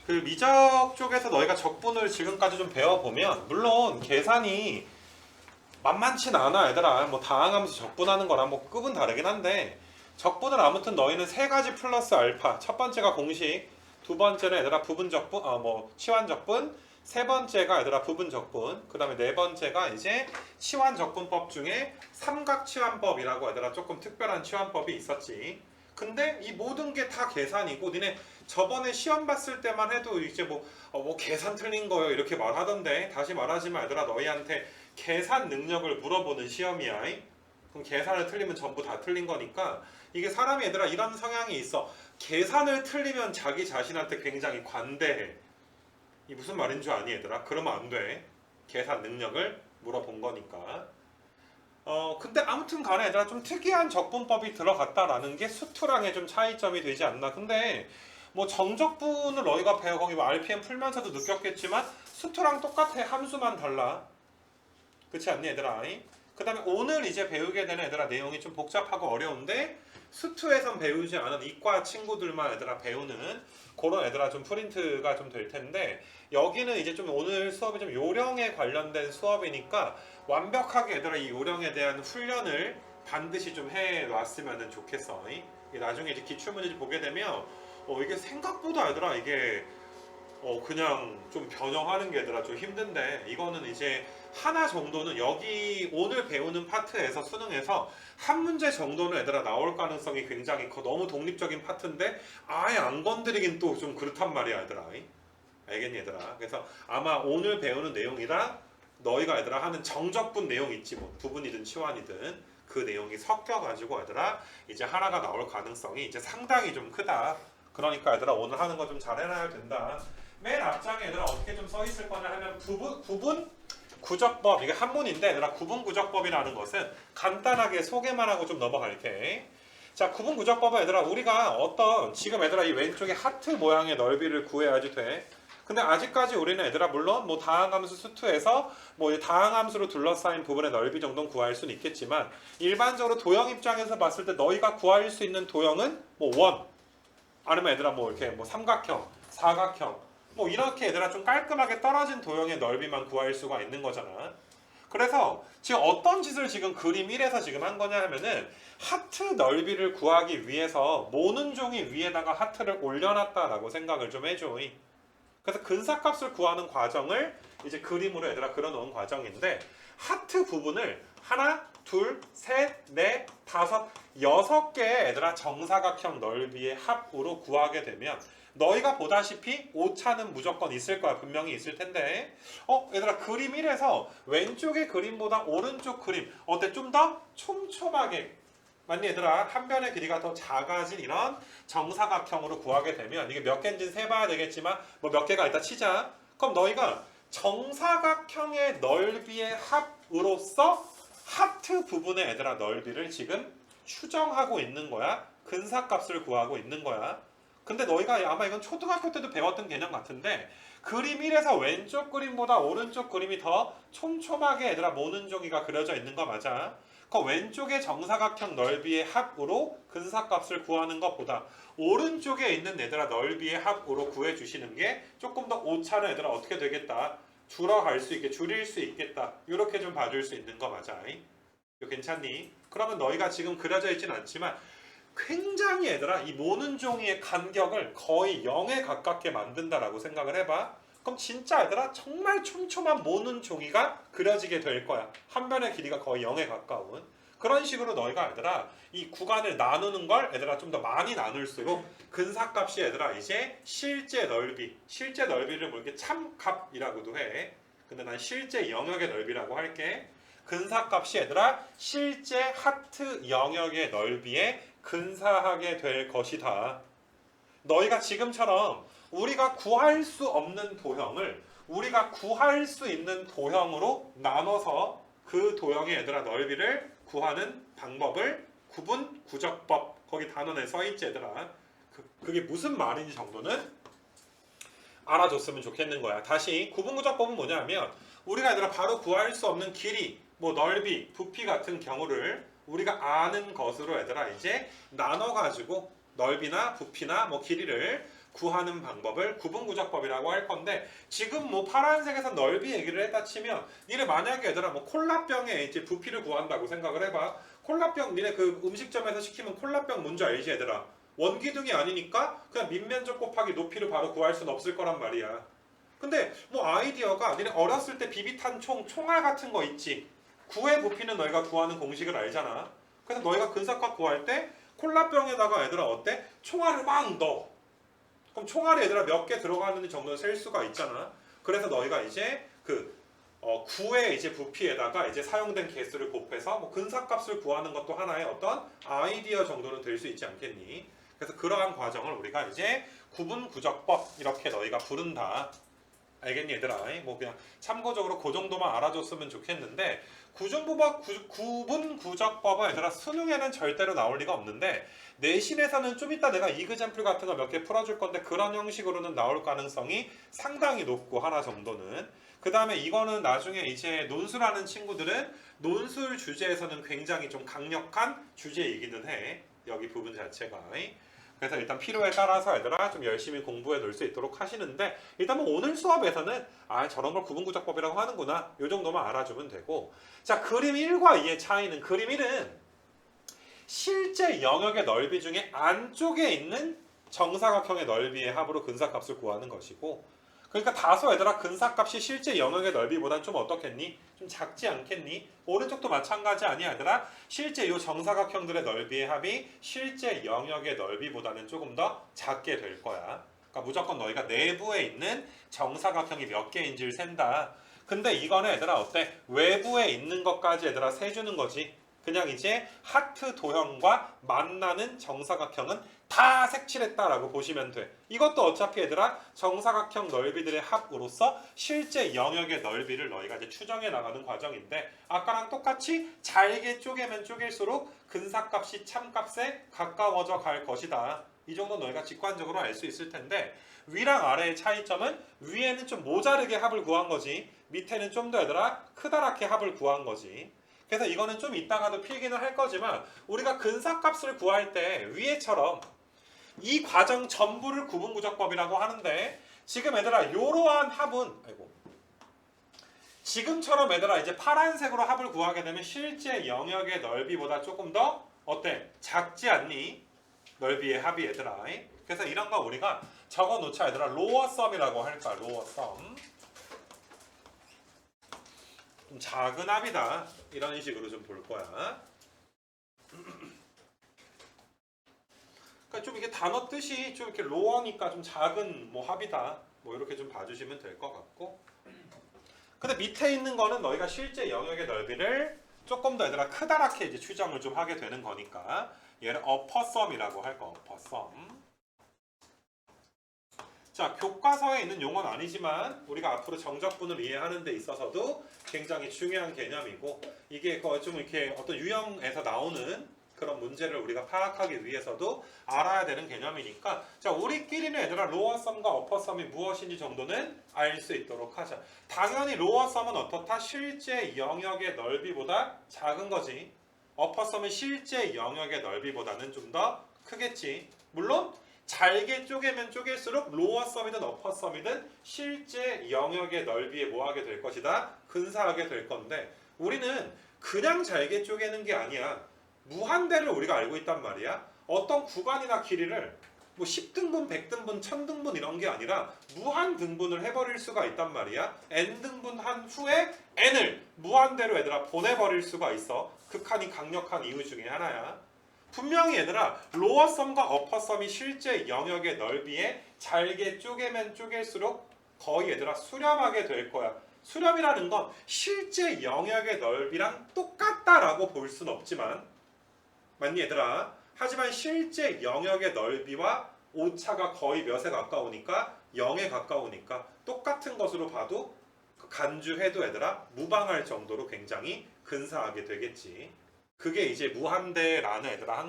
그 미적 쪽에서 너희가 적분을 지금까지 좀 배워보면 물론 계산이 만만치 않아 얘들아. 뭐 다항함수 적분하는 거랑 뭐 급은 다르긴 한데 적분을 아무튼 너희는 세 가지 플러스 알파. 첫 번째가 공식, 두 번째는 얘들아 부분 적분, 뭐 치환 적분, 세 번째가 얘들아 부분 적분, 그 다음에 네 번째가 이제 치환 적분법 중에 삼각 치환법이라고 얘들아 조금 특별한 치환법이 있었지. 근데 이 모든 게 다 계산이고 니네 저번에 시험 봤을 때만 해도 이제 뭐 계산 틀린 거요 이렇게 말하던데 다시 말하지만 얘들아 너희한테 계산 능력을 물어보는 시험이야. 그럼 계산을 틀리면 전부 다 틀린 거니까 이게 사람이 얘들아 이런 성향이 있어. 계산을 틀리면 자기 자신한테 굉장히 관대해. 이 무슨 말인 줄 아니 얘들아? 그러면 안 돼. 계산 능력을 물어본 거니까. 근데 아무튼 간에 얘들아 좀 특이한 적분법이 들어갔다라는 게 수투랑의 좀 차이점이 되지 않나. 근데 뭐 정적분을 너희가 배워 거기 뭐 RPM 풀면서도 느꼈겠지만 수투랑 똑같아. 함수만 달라. 그렇지 않니 얘들아? 그 다음에 오늘 이제 배우게 되는 얘들아 내용이 좀 복잡하고 어려운데 수투에선 배우지 않은 이과 친구들만 얘들아 배우는 그런 얘들아 좀 프린트가 좀 될 텐데 여기는 이제 좀 오늘 수업이 좀 요령에 관련된 수업이니까 완벽하게 얘들아 이 요령에 대한 훈련을 반드시 좀 해놨으면 좋겠어. 나중에 이제 기출문제 보게 되면 이게 생각보다 얘들아 이게 그냥 좀 변형하는 게 얘들아 좀 힘든데 이거는 이제 하나 정도는 여기 오늘 배우는 파트에서 수능에서 한 문제 정도는 얘들아 나올 가능성이 굉장히 커. 너무 독립적인 파트인데 아예 안 건드리긴 또 좀 그렇단 말이야 얘들아. 알겠니 얘들아? 그래서 아마 오늘 배우는 내용이랑 너희가 얘들아 하는 정적분 내용 있지 뭐 부분이든 치환이든 그 내용이 섞여가지고 얘들아 이제 하나가 나올 가능성이 이제 상당히 좀 크다. 그러니까 얘들아 오늘 하는 거 좀 잘 해놔야 된다. 맨 앞장에 얘들아 어떻게 좀 써 있을 거냐 하면 구분 구적법. 이게 한문인데 얘들아 구분 구적법이라는 것은 간단하게 소개만 하고 좀 넘어갈게. 자, 구분 구적법은 얘들아 우리가 지금 얘들아 이 왼쪽에 하트 모양의 넓이를 구해야지 돼. 근데 아직까지 우리는 얘들아 물론 뭐 다항함수 수투에서 뭐 다항함수로 둘러싸인 부분의 넓이 정도는 구할 수는 있겠지만 일반적으로 도형 입장에서 봤을 때 너희가 구할 수 있는 도형은 뭐 원 아니면 얘들아 뭐 이렇게 뭐 삼각형, 사각형 뭐 이렇게 얘들아 좀 깔끔하게 떨어진 도형의 넓이만 구할 수가 있는 거잖아. 그래서 지금 어떤 짓을 지금 그림 1에서 지금 한 거냐 하면은 하트 넓이를 구하기 위해서 모는 종이 위에다가 하트를 올려놨다라고 생각을 좀 해줘. 그래서 근사값을 구하는 과정을 이제 그림으로 얘들아 그려놓은 과정인데 하트 부분을 하나, 둘, 셋, 넷, 다섯, 6개의 얘들아 정사각형 넓이의 합으로 구하게 되면 너희가 보다시피 오차는 무조건 있을 거야. 분명히 있을 텐데 얘들아 그림 1에서 왼쪽의 그림보다 오른쪽 그림 어때? 좀 더 촘촘하게 맞니 얘들아? 한 변의 길이가 더 작아진 이런 정사각형으로 구하게 되면 이게 몇 개인지는 세봐야 되겠지만 뭐 몇 개가 있다 치자. 그럼 너희가 정사각형의 넓이의 합으로서 하트 부분의 얘들아 넓이를 지금 추정하고 있는 거야. 근사값을 구하고 있는 거야. 근데 너희가 아마 이건 초등학교 때도 배웠던 개념 같은데 그림 1에서 왼쪽 그림보다 오른쪽 그림이 더 촘촘하게 얘들아 모는 종이가 그려져 있는 거 맞아. 그 왼쪽의 정사각형 넓이의 합으로 근사값을 구하는 것보다 오른쪽에 있는 얘들아 넓이의 합으로 구해주시는 게 조금 더 오차는 얘들아 어떻게 되겠다. 줄어갈 수 있게 줄일 수 있겠다. 이렇게 좀 봐줄 수 있는 거 맞아. 이거 괜찮니? 그러면 너희가 지금 그려져 있진 않지만 굉장히 얘들아 이 모는 종이의 간격을 거의 0에 가깝게 만든다라고 생각을 해봐. 그럼 진짜 얘들아 정말 촘촘한 모는 종이가 그려지게 될 거야. 한 변의 길이가 거의 0에 가까운 그런 식으로 너희가 얘들아 이 구간을 나누는 걸 얘들아 좀 더 많이 나눌수록 근사값이 얘들아 이제 실제 넓이를 뭐 이렇게 참값이라고도 해. 근데 난 실제 영역의 넓이라고 할게. 근사값이 얘들아 실제 하트 영역의 넓이에 근사하게 될 것이다. 너희가 지금처럼 우리가 구할 수 없는 도형을 우리가 구할 수 있는 도형으로 나눠서 그 도형의 얘들아 넓이를 구하는 방법을 구분 구적법 거기 단원에 써있지 얘들아. 그게 무슨 말인지 정도는 알아줬으면 좋겠는 거야. 다시 구분 구적법은 뭐냐면 우리가 얘들아 바로 구할 수 없는 길이 뭐 넓이, 부피 같은 경우를 우리가 아는 것으로 얘들아 이제 나눠가지고 넓이나 부피나 뭐 길이를 구하는 방법을 구분구작법이라고 할 건데, 지금 뭐 파란색에서 넓이 얘기를 했다 치면 니네 만약에 얘들아 뭐 콜라병에 이제 부피를 구한다고 생각을 해봐. 콜라병 니네 그 음식점에서 시키면 콜라병 뭔지 알지 얘들아? 원기둥이 아니니까 그냥 밑면적 곱하기 높이를 바로 구할 수는 없을 거란 말이야. 근데 뭐 아이디어가 니네 어렸을 때 비비탄 총알 같은 거 있지? 구의 부피는 너희가 구하는 공식을 알잖아. 그래서 너희가 근사값 구할 때 콜라병에다가 얘들아 어때? 총알을 막 넣어. 그럼 총알이 얘들아 몇 개 들어가는지 정도는 셀 수가 있잖아. 그래서 너희가 이제 그 구의 이제 부피에다가 이제 사용된 개수를 곱해서 뭐 근사값을 구하는 것도 하나의 어떤 아이디어 정도는 될 수 있지 않겠니? 그래서 그러한 과정을 우리가 이제 구분구적법 이렇게 너희가 부른다. 알겠니 얘들아? 뭐 그냥 참고적으로 그 정도만 알아줬으면 좋겠는데, 구분구적법은 얘들아 수능에는 절대로 나올 리가 없는데 내신에서는 좀 이따 내가 이그젬플 같은 거 몇 개 풀어줄 건데 그런 형식으로는 나올 가능성이 상당히 높고, 하나 정도는. 그 다음에 이거는 나중에 이제 논술하는 친구들은 논술 주제에서는 굉장히 좀 강력한 주제이기는 해. 여기 부분 자체가. 그래서 일단 필요에 따라서 얘들아 좀 열심히 공부해 놓을 수 있도록 하시는데, 일단 뭐 오늘 수업에서는 저런 걸 구분구작법이라고 하는구나 요 정도만 알아주면 되고, 자 그림 1과 2의 차이는, 그림 1은 실제 영역의 넓이 중에 안쪽에 있는 정사각형의 넓이의 합으로 근사값을 구하는 것이고, 그러니까 다소 얘들아 근사값이 실제 영역의 넓이보다는 좀 어떻겠니? 좀 작지 않겠니? 오른쪽도 마찬가지 아니야 얘들아? 실제 이 정사각형들의 넓이의 합이 실제 영역의 넓이보다는 조금 더 작게 될 거야. 그러니까 무조건 너희가 내부에 있는 정사각형이 몇 개인지를 센다. 근데 이거는 얘들아 어때? 외부에 있는 것까지 얘들아 세주는 거지. 그냥 이제 하트 도형과 만나는 정사각형은 다 색칠했다라고 보시면 돼. 이것도 어차피 얘들아 정사각형 넓이들의 합으로서 실제 영역의 넓이를 너희가 이제 추정해 나가는 과정인데, 아까랑 똑같이 잘게 쪼개면 쪼갤수록 근사값이 참값에 가까워져 갈 것이다. 이 정도 너희가 직관적으로 알 수 있을 텐데, 위랑 아래의 차이점은 위에는 좀 모자르게 합을 구한 거지, 밑에는 좀 더 얘들아 크다랗게 합을 구한 거지. 그래서 이거는 좀 이따가도 필기는 할 거지만 우리가 근사값을 구할 때 위에처럼 이 과정 전부를 구분구적법이라고 하는데, 지금 얘들아 이러한 합은 지금처럼 얘들아 이제 파란색으로 합을 구하게 되면 실제 영역의 넓이보다 조금 더 어때? 작지 않니? 넓이의 합이 얘들아. 그래서 이런 거 우리가 적어 놓자 얘들아. 로어 썸이라고 할까? 로어 썸. 좀 작은 합이다. 이런 식으로 좀 볼 거야. 그러니까 좀 이게 단어 뜻이 좀 이렇게 로어니까 좀 작은 뭐 합이다. 뭐 이렇게 좀 봐주시면 될 것 같고. 근데 밑에 있는 거는 너희가 실제 영역의 넓이를 조금 더 얘들아 크다랗게 이제 추정을 좀 하게 되는 거니까 얘를 어퍼 썸이라고 할 거. 어퍼 썸. 자, 교과서에 있는 용어는 아니지만 우리가 앞으로 정적분을 이해하는 데 있어서도 굉장히 중요한 개념이고, 이게 좀 이렇게 어떤 유형에서 나오는 그런 문제를 우리가 파악하기 위해서도 알아야 되는 개념이니까, 자 우리끼리는 얘들아 로어 썸과 어퍼 썸이 무엇인지 정도는 알 수 있도록 하자. 당연히 로어 썸은 어떻다? 실제 영역의 넓이보다 작은 거지. 어퍼 썸은 실제 영역의 넓이보다는 좀 더 크겠지. 물론 잘게 쪼개면 쪼갤수록 로어 썸이든 어퍼 썸이든 실제 영역의 넓이에 뭐하게 될 것이다? 근사하게 될 건데, 우리는 그냥 잘게 쪼개는 게 아니야. 무한대를 우리가 알고 있단 말이야. 어떤 구간이나 길이를 뭐 10등분, 100등분, 1000등분 이런 게 아니라 무한 등분을 해버릴 수가 있단 말이야. n등분 한 후에 n을 무한대로 얘들아 보내버릴 수가 있어. 극한이 강력한 이유 중에 하나야. 분명히 얘들아 로어 썸과 어퍼 썸이 실제 영역의 넓이에 잘게 쪼개면 쪼갤수록 거의 얘들아 수렴하게 될 거야. 수렴이라는 건 실제 영역의 넓이랑 똑같다라고 볼 수는 없지만, 맞니 얘들아? 하지만 실제 영역의 넓이와 오차가 거의 몇에 가까우니까 0에 가까우니까 똑같은 것으로 봐도 간주해도 얘들아 무방할 정도로 굉장히 근사하게 되겠지. 그게 이제 무한대라는 얘들아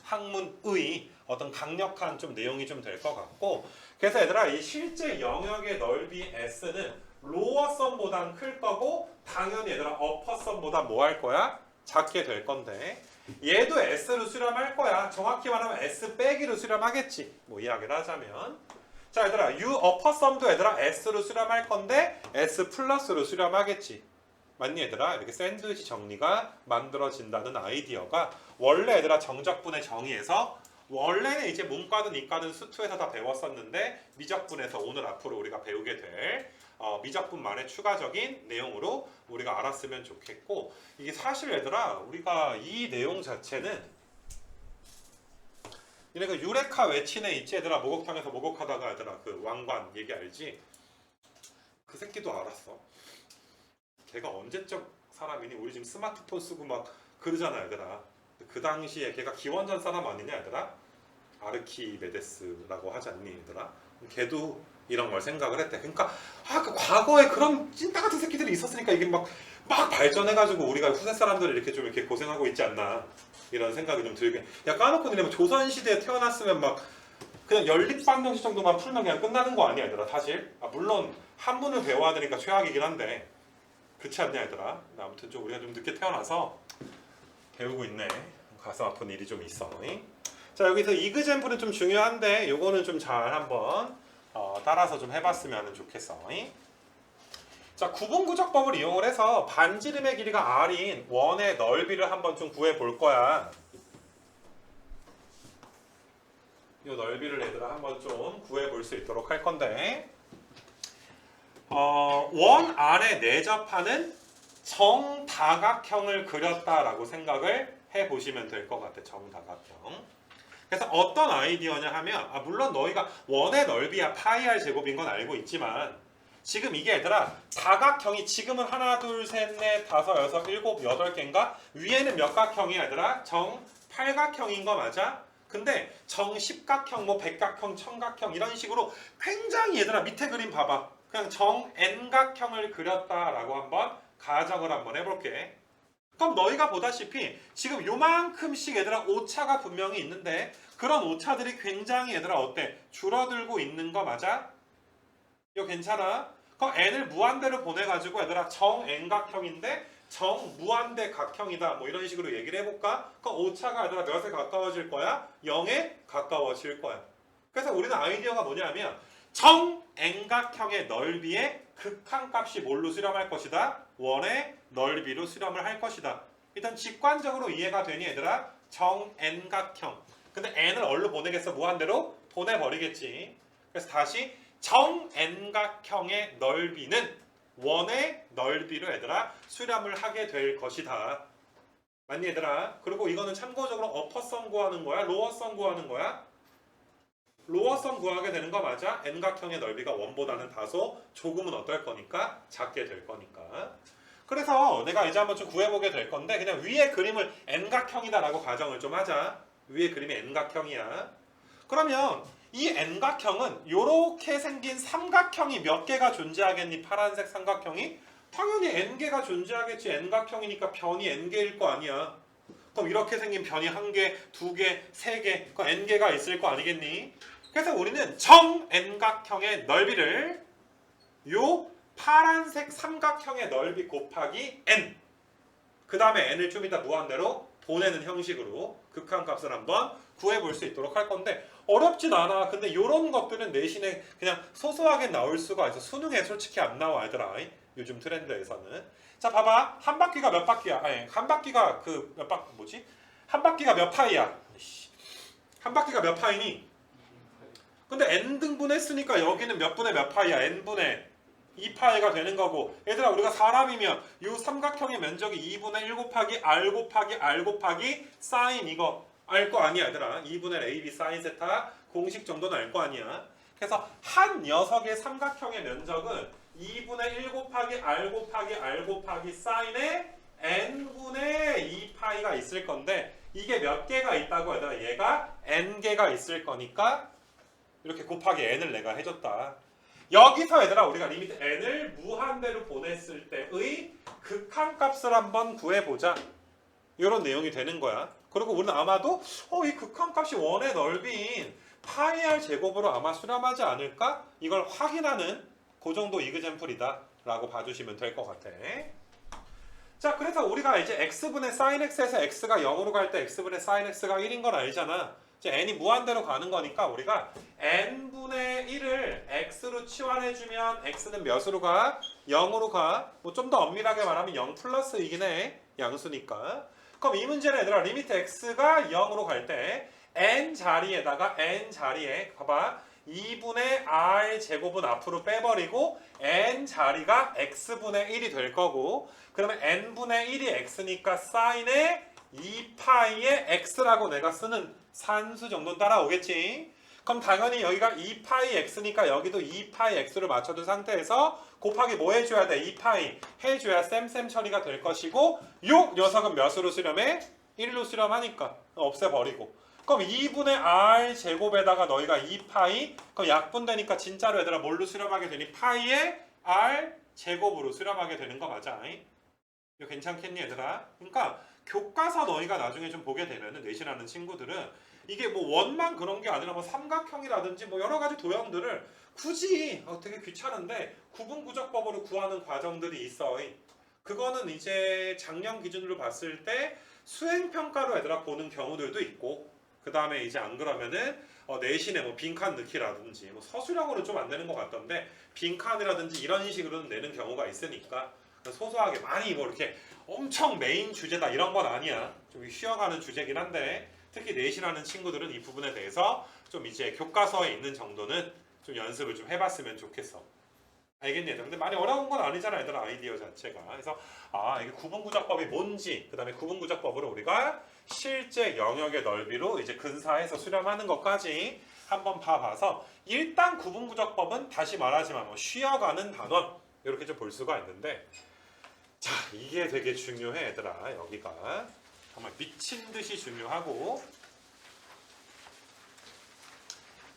학문의 어떤 강력한 좀 내용이 좀 될 것 같고, 그래서 얘들아 이 실제 영역의 넓이 S는 로어 썸보단 클 거고, 당연히 얘들아 어퍼 썸보다 뭐 할 거야? 작게 될 건데, 얘도 S로 수렴할 거야. 정확히 말하면 S 빼기로 수렴하겠지. 뭐 이야기를 하자면. 자 얘들아 U 어퍼 썸도 얘들아 S로 수렴할 건데 S 플러스로 수렴하겠지. 맞니 얘들아? 이렇게 샌드위치 정리가 만들어진다는 아이디어가 원래 얘들아 정적분의 정의에서 원래는 이제 문과든 이과든 수투에서 다 배웠었는데 미적분에서 오늘 앞으로 우리가 배우게 될 미적분만의 추가적인 내용으로 우리가 알았으면 좋겠고 이게 사실 얘들아 우리가 이 내용 자체는 이래 그 유레카 외친에 있지 얘들아 목욕탕에서 목욕하다가 얘들아 그 왕관 얘기 알지? 그 새끼도 알았어. 걔가 언제적 사람이니? 우리 지금 스마트폰 쓰고 막 그러잖아 얘들아. 그 당시에 걔가 기원전 사람 아니냐 얘들아? 아르키메데스라고 하지 않니 얘들아? 걔도 이런 걸 생각을 했대. 그러니까 그 과거에 그런 찐따 같은 새끼들이 있었으니까 이게 막 발전해가지고 우리가 후세 사람들이 이렇게 좀 이렇게 고생하고 있지 않나 이런 생각이 좀 들게. 야 까놓고 니네 조선 시대에 태어났으면 막 그냥 연립방정식 정도만 풀면 그냥 끝나는 거 아니야 얘들아 사실? 물론 한문을 배워야 되니까 최악이긴 한데 그렇지 않냐 얘들아? 아무튼 좀 우리가 좀 늦게 태어나서 배우고 있네. 가슴 아픈 일이 좀 있어. 자 여기서 이그젠플은 좀 중요한데 요거는 좀 잘 한번 따라서 좀 해봤으면 좋겠어. 자 구분구적법을 이용을 해서 반지름의 길이가 r인 원의 넓이를 한번 좀 구해 볼 거야. 이 넓이를 얘들아 한번 좀 구해 볼 수 있도록 할 건데 원 안에 내접하는 정다각형을 그렸다라고 생각을 해보시면 될 것 같아. 정다각형. 그래서 어떤 아이디어냐 하면 물론 너희가 원의 넓이야 파이 r 제곱인 건 알고 있지만 지금 이게 얘들아 다각형이 지금은 하나 둘셋넷 다섯 여섯 일곱 여덟 개인가 위에는 몇 각형이야 얘들아? 정팔각형인 거 맞아? 근데 정십각형 뭐 백각형 청각형 이런 식으로 굉장히 얘들아 밑에 그림 봐봐. 그냥 정 n각형을 그렸다라고 한번 가정을 한번 해볼게. 그럼 너희가 보다시피 지금 요만큼씩 얘들아 오차가 분명히 있는데 그런 오차들이 굉장히 얘들아 어때? 줄어들고 있는 거 맞아? 이거 괜찮아? 그럼 n을 무한대로 보내가지고 얘들아 정 n각형인데 정 무한대 각형이다 뭐 이런 식으로 얘기를 해볼까? 그럼 오차가 얘들아 몇에 가까워질 거야? 0에 가까워질 거야. 그래서 우리는 아이디어가 뭐냐면 정 n각형의 넓이의 극한값이 뭘로 수렴할 것이다? 원의 넓이로 수렴을 할 것이다. 일단 직관적으로 이해가 되니 얘들아? 정 n각형. 근데 n을 어디로 보내겠어? 무한대로? 보내버리겠지. 그래서 다시 정 n각형의 넓이는 원의 넓이로 얘들아 수렴을 하게 될 것이다. 맞니 얘들아? 그리고 이거는 참고적으로 어퍼선 구하는 거야? 로어선 구하는 거야? 로어선 구하게 되는 거 맞아? n각형의 넓이가 원보다는 다소 조금은 어떨 거니까 작게 될 거니까. 그래서 내가 이제 한번 좀 구해보게 될 건데 그냥 위에 그림을 n각형이다 라고 가정을 좀 하자. 위에 그림이 n각형이야. 그러면 이 n각형은 이렇게 생긴 삼각형이 몇 개가 존재하겠니? 파란색 삼각형이? 당연히 n개가 존재하겠지. n각형이니까 변이 n개일 거 아니야. 그럼 이렇게 생긴 변이 1개, 2개, 3개, 그 n개가 있을 거 아니겠니? 그래서 우리는 정 n각형의 넓이를 요 파란색 삼각형의 넓이 곱하기 n 그 다음에 n을 좀 이따 무한대로 보내는 형식으로 극한값을 한번 구해볼 수 있도록 할 건데 어렵진 않아. 근데 이런 것들은 내신에 그냥 소소하게 나올 수가 있어. 수능에 솔직히 안 나와 얘들아. 요즘 트렌드에서는. 자 봐봐. 한 바퀴가 몇 바퀴야? 아니 한 바퀴가 그 몇 바퀴 뭐지? 한 바퀴가 몇 파이야? 한 바퀴가 몇 파이니? 근데 n등분 했으니까 여기는 몇 분의 몇 파이야? n분의 2파이가 되는 거고 얘들아 우리가 사람이면 이 삼각형의 면적이 2분의 1 곱하기 r 곱하기 r 곱하기 사인 이거 알 거 아니야 얘들아. 2분의 ab 사인 세타 공식 정도는 알 거 아니야. 그래서 한 녀석의 삼각형의 면적은 2분의 1 곱하기 r 곱하기 r 곱하기 사인의 n분의 2파이가 있을 건데 이게 몇 개가 있다고 얘들아? 얘가 n개가 있을 거니까 이렇게 곱하기 n을 내가 해줬다. 여기서 얘들아 우리가 리미트 n을 무한대로 보냈을 때의 극한값을 한번 구해보자. 이런 내용이 되는 거야. 그리고 우리는 아마도 이 극한값이 원의 넓이인 파이 r 제곱으로 아마 수렴하지 않을까? 이걸 확인하는 그 정도 이그젠플이다 라고 봐주시면 될 것 같아. 자 그래서 우리가 이제 x분의 sin x에서 x가 0으로 갈 때 x분의 sin x가 1인 건 알잖아. 이제 n이 무한대로 가는 거니까 우리가 n분의 1을 x로 치환해주면 x는 몇으로 가? 0으로 가. 뭐 좀 더 엄밀하게 말하면 0 플러스이긴 해. 양수니까. 그럼 이 문제는 얘들아 리미트 x가 0으로 갈 때 n 자리에다가 n 자리에 봐봐 2분의 r 제곱은 앞으로 빼버리고 n 자리가 x분의 1이 될 거고 그러면 n분의 1이 x니까 사인의 2파이의 x라고 내가 쓰는 산수 정도는 따라오겠지. 그럼 당연히 여기가 2파이 x니까 여기도 2파이 x를 맞춰둔 상태에서 곱하기 뭐 해줘야 돼? 2파이 해줘야 쌤쌤 처리가 될 것이고 요 녀석은 몇으로 수렴해? 1로 수렴하니까 없애버리고 그럼 2분의 r 제곱에다가 너희가 2파이 그럼 약분되니까 진짜로 얘들아 뭘로 수렴하게 되니? 파이의 r 제곱으로 수렴하게 되는 거 맞아? 이거 괜찮겠니 얘들아? 그러니까 교과서 너희가 나중에 좀 보게 되면은 내신하는 친구들은 이게 뭐 원만 그런 게 아니라 뭐 삼각형이라든지 뭐 여러 가지 도형들을 굳이 되게 귀찮은데 구분구적법으로 구하는 과정들이 있어. 그거는 이제 작년 기준으로 봤을 때 수행평가로 얘들아 보는 경우들도 있고 그 다음에 이제 안 그러면은 내신에 뭐 빈칸 넣기라든지 뭐 서술형으로 좀 안 되는 것 같던데 빈칸이라든지 이런 식으로는 내는 경우가 있으니까 소소하게 많이 뭐 이렇게 엄청 메인 주제다 이런 건 아니야. 좀 쉬어가는 주제긴 한데 특히 내신하는 친구들은 이 부분에 대해서 좀 이제 교과서에 있는 정도는 좀 연습을 좀 해봤으면 좋겠어. 알겠니? 근데 많이 어려운 건 아니잖아 얘들아 아이디어 자체가. 그래서 이게 구분구작법이 뭔지 그 다음에 구분구작법으로 우리가 실제 영역의 넓이로 이제 근사해서 수렴하는 것까지 한번 봐봐서 일단 구분구작법은 다시 말하지만 뭐 쉬어가는 단원 이렇게 좀 볼 수가 있는데 자 이게 되게 중요해 얘들아. 여기가 정말 미친 듯이 중요하고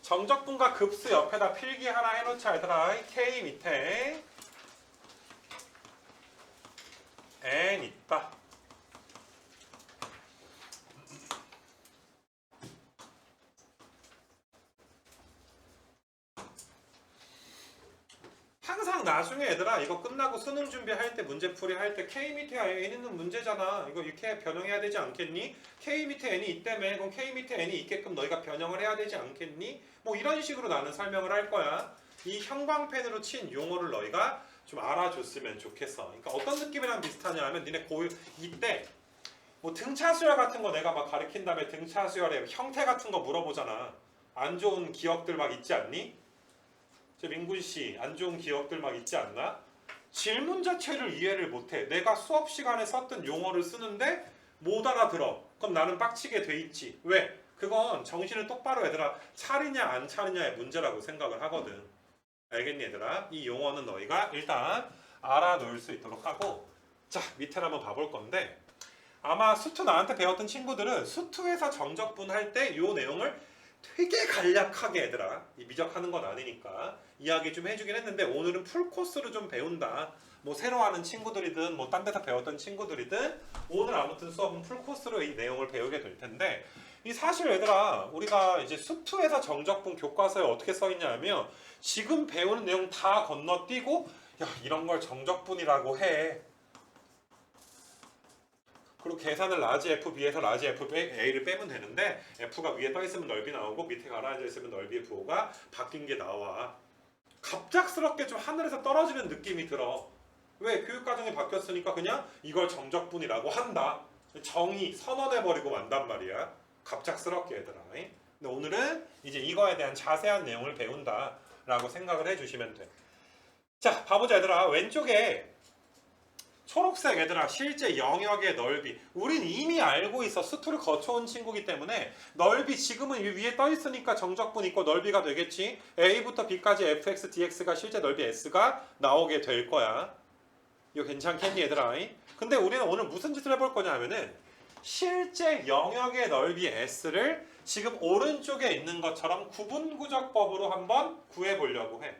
정적분과 급수 옆에다 필기 하나 해놓자 얘들아. K 밑에 N 있다. 항상 나중에 얘들아 이거 끝나고 수능 준비할 때 문제풀이 할 때 K 밑에 N 있는 문제잖아. 이거 이렇게 변형해야 되지 않겠니? K 밑에 N이 있다며 그럼 K 밑에 N이 있게끔 너희가 변형을 해야 되지 않겠니? 뭐 이런 식으로 나는 설명을 할 거야. 이 형광펜으로 친 용어를 너희가 좀 알아줬으면 좋겠어. 그러니까 어떤 느낌이랑 비슷하냐 하면 니네 고1 이때 뭐 등차수열 같은 거 내가 막 가르친 다음에 등차수열의 형태 같은 거 물어보잖아. 안 좋은 기억들 막 있지 않니? 민군 씨, 안 좋은 기억들 막 있지 않나? 질문 자체를 이해를 못해. 내가 수업 시간에 썼던 용어를 쓰는데 못 알아들어. 그럼 나는 빡치게 돼 있지. 왜? 그건 정신을 똑바로 얘들아 차리냐 안 차리냐의 문제라고 생각을 하거든. 알겠니 얘들아? 이 용어는 너희가 일단 알아놓을 수 있도록 하고 자 밑에 한번 봐볼 건데 아마 수투 나한테 배웠던 친구들은 수투에서 정적분 할 때 이 내용을 되게 간략하게 얘들아 미적하는 건 아니니까 이야기 좀 해주긴 했는데 오늘은 풀코스로 좀 배운다. 뭐 새로 하는 친구들이든 뭐 딴 데서 배웠던 친구들이든 오늘 아무튼 수업은 풀코스로 이 내용을 배우게 될 텐데 이 사실 얘들아 우리가 이제 수투에서 정적분 교과서에 어떻게 써 있냐 하면 지금 배우는 내용 다 건너뛰고 야 이런 걸 정적분이라고 해. 그리고 계산을 라지 F, B에서 라지 F, A를 빼면 되는데 F가 위에 떠 있으면 넓이 나오고 밑에 가라앉아 있으면 넓이의 부호가 바뀐 게 나와. 갑작스럽게 좀 하늘에서 떨어지는 느낌이 들어. 왜? 교육과정이 바뀌었으니까 그냥 이걸 정적분이라고 한다. 정의 선언해버리고 만단 말이야. 갑작스럽게 얘들아. 근데 오늘은 이제 이거에 대한 자세한 내용을 배운다라고 생각을 해주시면 돼. 자, 봐보자 얘들아. 왼쪽에 초록색 얘들아 실제 영역의 넓이 우린 이미 알고 있어. 수투를 거쳐온 친구기 때문에 넓이 지금은 위에 떠 있으니까 정적분 있고 넓이가 되겠지. A부터 B까지 fx dx가 실제 넓이 s가 나오게 될 거야. 이거 괜찮겠니 얘들아? 근데 우리는 오늘 무슨 짓을 해볼 거냐 하면은 실제 영역의 넓이 s를 지금 오른쪽에 있는 것처럼 구분구적법으로 한번 구해보려고 해.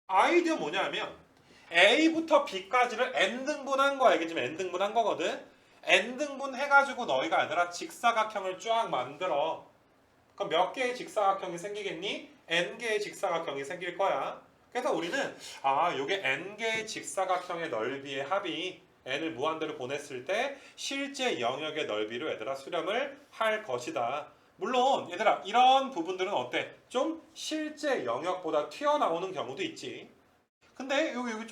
아이디어 뭐냐면 A부터 B까지를 n등분한 거야. 이게 지금 n등분한 거거든. n등분 해가지고 너희가 얘들아 직사각형을 쫙 만들어. 그럼 몇 개의 직사각형이 생기겠니? n개의 직사각형이 생길 거야. 그래서 우리는 요게 n개의 직사각형의 넓이의 합이 n을 무한대로 보냈을 때 실제 영역의 넓이로 얘들아 수렴을 할 것이다 물론 얘들아 이런 부분들은 어때? 좀 실제 영역보다 튀어나오는 경우도 있지. 근데 여기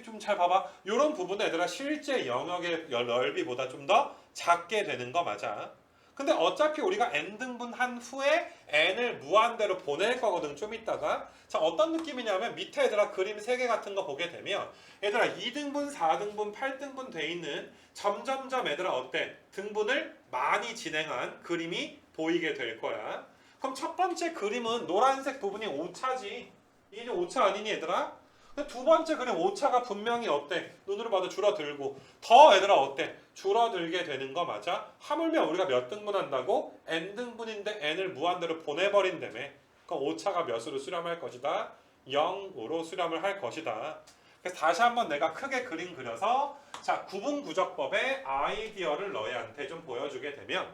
좀 잘 봐봐. 이런 부분은 얘들아 실제 영역의 넓이보다 좀 더 작게 되는 거 맞아. 근데 어차피 우리가 n등분 한 후에 n을 무한대로 보낼 거거든 좀 이따가. 자 어떤 느낌이냐면 밑에 얘들아 그림 3개 같은 거 보게 되면 얘들아 2등분, 4등분, 8등분 돼 있는 점점점 얘들아 어때? 등분을 많이 진행한 그림이 보이게 될 거야. 그럼 첫 번째 그림은 노란색 부분이 오차지. 이게 오차 아니니 얘들아? 두 번째 그림 오차가 분명히 어때? 눈으로 봐도 줄어들고 더 얘들아 어때? 줄어들게 되는 거 맞아? 하물며 우리가 몇 등분 한다고? n등분인데 n을 무한대로 보내버린다며. 그럼 오차가 몇으로 수렴할 것이다? 0으로 수렴을 할 것이다. 그래서 다시 한번 내가 크게 그림 그려서 자 구분구적법의 아이디어를 너희한테 좀 보여주게 되면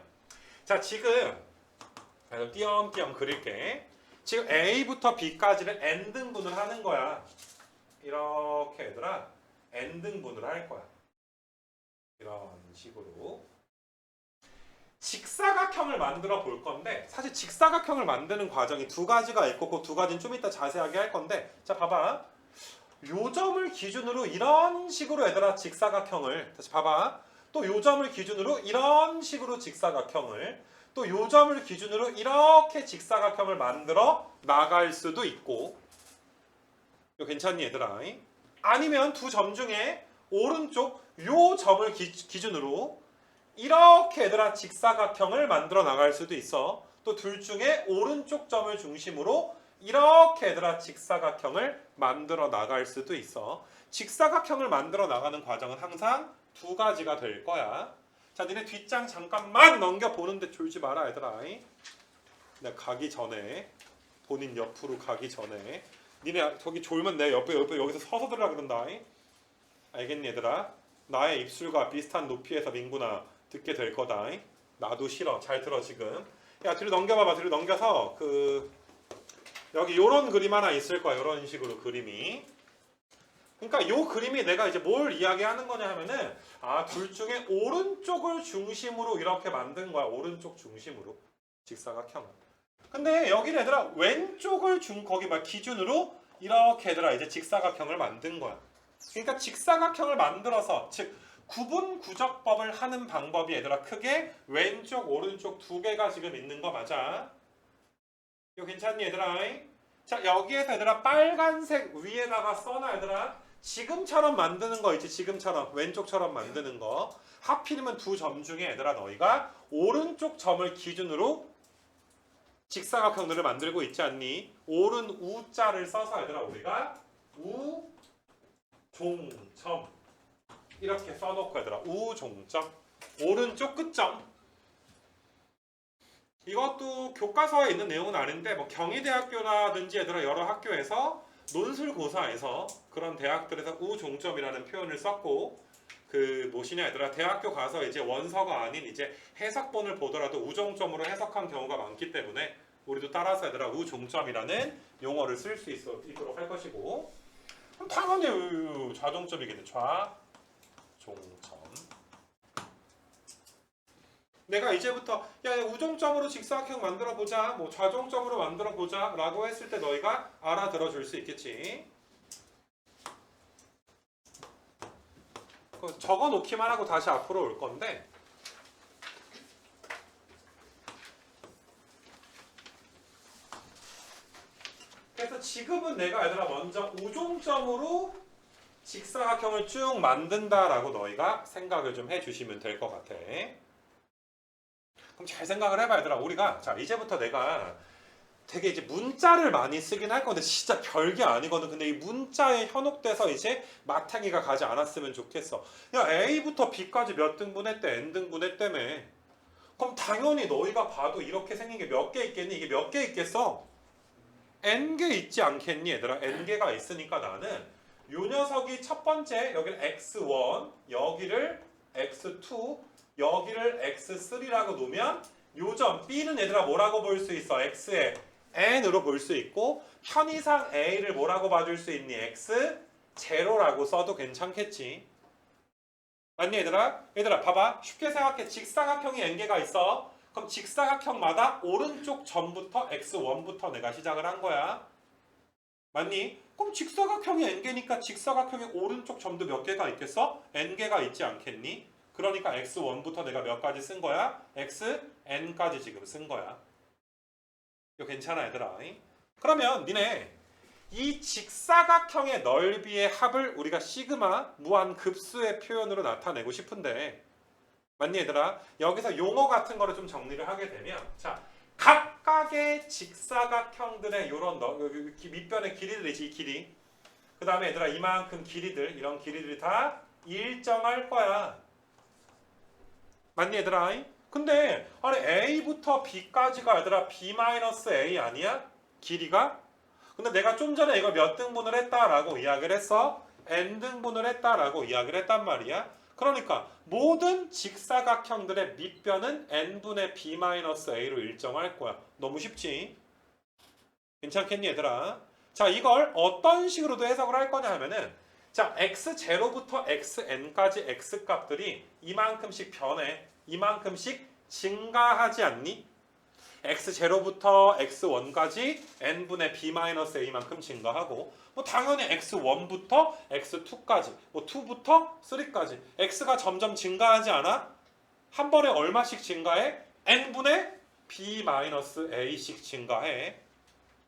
자 지금 띄엄띄엄 그릴게. 지금 A부터 B까지를 n등분을 하는 거야. 이렇게 얘들아 n등분을 할 거야. 이런 식으로 직사각형을 만들어 볼 건데 사실 직사각형을 만드는 과정이 두 가지가 있고 그 두 가지는 좀 이따 자세하게 할 건데 자 봐봐. 요 점을 기준으로 이런 식으로 얘들아 직사각형을 다시 봐봐. 또 요 점을 기준으로 이런 식으로 직사각형을 또 요 점을 기준으로 이렇게 직사각형을 만들어 나갈 수도 있고 이거 괜찮니 얘들아? 아니면 두 점 중에 오른쪽 요 점을 기준으로 이렇게 얘들아 직사각형을 만들어 나갈 수도 있어. 또 둘 중에 오른쪽 점을 중심으로 이렇게 얘들아 직사각형을 만들어 나갈 수도 있어. 직사각형을 만들어 나가는 과정은 항상 두 가지가 될 거야. 자, 니네 뒷장 잠깐만 넘겨보는데 졸지 마라 얘들아. 내가 가기 전에 본인 옆으로 가기 전에 니네 저기 졸면 내 옆에 여기서 서서 들으라 그런다. 알겠니 얘들아? 나의 입술과 비슷한 높이에서 민구나 듣게 될 거다. 나도 싫어. 잘 들어 지금. 야 뒤로 넘겨봐봐. 뒤로 넘겨서 여기 요런 그림 하나 있을 거야. 요런 식으로 그림이. 그러니까 요 그림이 내가 이제 뭘 이야기하는 거냐 하면은 둘 중에 오른쪽을 중심으로 이렇게 만든 거야. 오른쪽 중심으로 직사각형을. 근데 여기는 얘들아 왼쪽을 거기 기준으로 이렇게 얘들아 이제 직사각형을 만든 거야. 그러니까 직사각형을 만들어서 즉 구분구적법을 하는 방법이 얘들아 크게 왼쪽 오른쪽 두 개가 지금 있는 거 맞아? 이거 괜찮니 얘들아? 자 여기에서 얘들아 빨간색 위에다가 써놔 얘들아. 지금처럼 만드는 거 있지. 지금처럼 왼쪽처럼 만드는 거. 하필이면 두 점 중에 얘들아 너희가 오른쪽 점을 기준으로 직사각형들을 만들고 있지 않니? 오른 우자를 써서 얘들아 우리가 우종점 이렇게 써놓고 얘들아 우종점 오른쪽 끝점. 이것도 교과서에 있는 내용은 아닌데 뭐 경희대학교라든지 얘들아 여러 학교에서 논술고사에서 그런 대학들에서 우종점이라는 표현을 썼고 뭐시냐 얘들아 대학교 가서 이제 원서가 아닌 이제 해석본을 보더라도 우종점으로 해석한 경우가 많기 때문에 우리도 따라서 얘들아 우종점이라는 용어를 쓸 수 있도록 할 것이고 그럼 당연히 좌종점이겠네. 좌종점. 내가 이제부터 야 우종점으로 직사각형 만들어 보자 뭐 좌종점으로 만들어 보자 라고 했을 때 너희가 알아들어 줄 수 있겠지. 적어 놓기만 하고 다시 앞으로 올 건데 그래서 지금은 내가 얘들아 먼저 우종점으로 직사각형을 쭉 만든다라고 너희가 생각을 좀 해주시면 될 것 같아. 그럼 잘 생각을 해봐 얘들아. 우리가 자 이제부터 내가 되게 이제 문자를 많이 쓰긴 할 건데 진짜 별게 아니거든. 근데 이 문자에 현혹돼서 이제 마탱이가 가지 않았으면 좋겠어. 야 A부터 B까지 몇 등분했대? N등분 했다며. 그럼 당연히 너희가 봐도 이렇게 생긴 게 몇 개 있겠니? 이게 몇 개 있겠어? N개 있지 않겠니 얘들아? N개가 있으니까 나는 요 녀석이 첫 번째 여기를 X1 여기를 X2 여기를 X3라고 놓으면 요 점 B는 얘들아 뭐라고 볼 수 있어? X의 N으로 볼 수 있고 편의상 A를 뭐라고 봐줄 수 있니? X0라고 써도 괜찮겠지. 맞니 얘들아? 얘들아 봐봐. 쉽게 생각해. 직사각형이 N개가 있어. 그럼 직사각형마다 오른쪽 점부터 x1부터 내가 시작을 한 거야. 맞니? 그럼 직사각형이 n개니까 직사각형의 오른쪽 점도 몇 개가 있겠어? n개가 있지 않겠니? 그러니까 x1부터 내가 몇 가지 쓴 거야? xn까지 지금 쓴 거야. 이거 괜찮아 얘들아. 그러면 니네 이 직사각형의 넓이의 합을 우리가 시그마 무한급수의 표현으로 나타내고 싶은데 맞니 얘들아? 여기서 용어 같은 거를 좀 정리를 하게 되면 자 각각의 직사각형들의 요런 밑변의 길이들이지 이 길이 그 다음에 얘들아 이만큼 길이들 이런 길이들이 다 일정할 거야. 맞니 얘들아? 근데 아니 A부터 B까지가 얘들아 B-A 아니야? 길이가? 근데 내가 좀 전에 이걸 몇 등분을 했다라고 이야기를 했어? n등분을 했다라고 이야기를 했단 말이야. 그러니까 모든 직사각형들의 밑변은 n분의 b-a로 일정할 거야. 너무 쉽지? 괜찮겠니 얘들아? 자 이걸 어떤 식으로도 해석을 할 거냐 하면은 자 x0부터 xn까지 x값들이 이만큼씩 변해. 이만큼씩 증가하지 않니? x0부터 x1까지 n분의 b-a만큼 증가하고 뭐 당연히 x1부터 x2까지 뭐 2부터 3까지 x가 점점 증가하지 않아? 한 번에 얼마씩 증가해? n분의 b-a씩 증가해.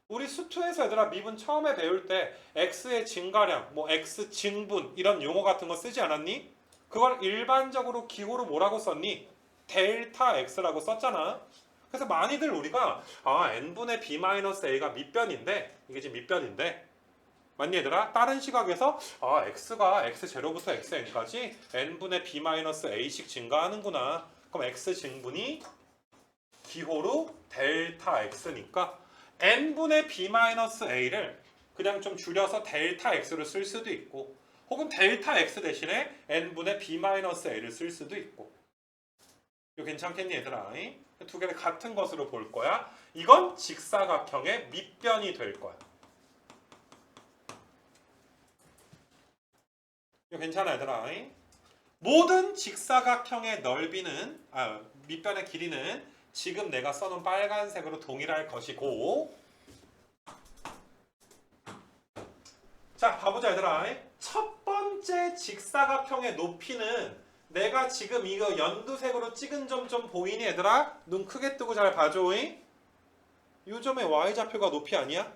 우리 수투에서 얘들아 미분 처음에 배울 때 x의 증가량 뭐 x 증분 이런 용어 같은 거 쓰지 않았니? 그걸 일반적으로 기호로 뭐라고 썼니? 델타 x라고 썼잖아. 그래서 많이들 우리가 n분의 b-a가 밑변인데 이게 지금 밑변인데 맞니 얘들아? 다른 시각에서 x가 x0부터 xn까지 n분의 b-a씩 증가하는구나. 그럼 x 증분이 기호로 델타 x니까 n분의 b-a를 그냥 좀 줄여서 델타 x로 쓸 수도 있고 혹은 델타 x 대신에 n분의 b-a를 쓸 수도 있고 이거 괜찮겠니 얘들아? 두 개를 같은 것으로 볼 거야. 이건 직사각형의 밑변이 될 거야. 이거 괜찮아 얘들아? 모든 직사각형의 넓이는 밑변의 길이는 지금 내가 써놓은 빨간색으로 동일할 것이고 자 봐보자 얘들아. 첫 번째 직사각형의 높이는 내가 지금 이거 연두색으로 찍은 점 좀 보이니 얘들아? 눈 크게 뜨고 잘 봐줘. 이 점의 y좌표가 높이 아니야?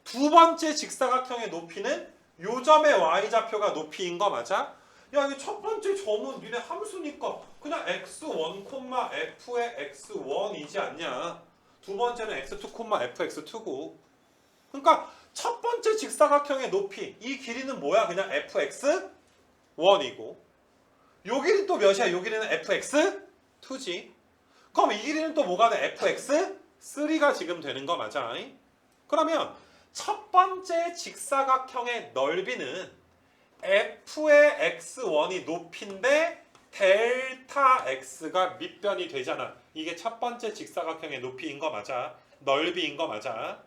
두 번째 직사각형의 높이는 요 점의 y좌표가 높이인 거 맞아? 야 이게 첫 번째 점은 니네 함수니까 그냥 x1, f의 x1이지 않냐? 두 번째는 x2, fx2고 그러니까 첫 번째 직사각형의 높이 이 길이는 뭐야? 그냥 fx1이고 요 길이는 또 몇이야? 요 길이는 fx2지. 그럼 이 길이는 또 뭐가 돼? fx3가 지금 되는 거 맞아? 그러면 첫 번째 직사각형의 넓이는 f의 x1이 높이인데 델타 x가 밑변이 되잖아. 이게 첫 번째 직사각형의 높이인 거 맞아? 넓이인 거 맞아?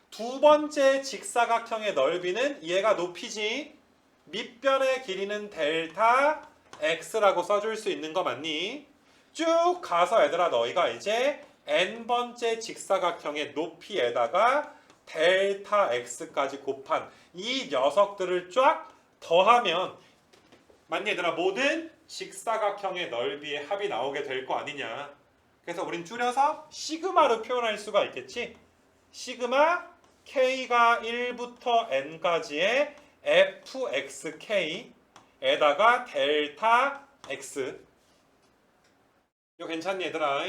두 번째 직사각형의 넓이는 얘가 높이지. 밑변의 길이는 델타 x라고 써줄 수 있는 거 맞니? 쭉 가서 얘들아 너희가 이제 n번째 직사각형의 높이에다가 델타 x까지 곱한 이 녀석들을 쫙 더하면 맞니 얘들아? 모든 직사각형의 넓이의 합이 나오게 될 거 아니냐. 그래서 우린 줄여서 시그마로 표현할 수가 있겠지. 시그마 k가 1부터 n까지의 fxk에다가 델타 x. 이거 괜찮니 얘들아?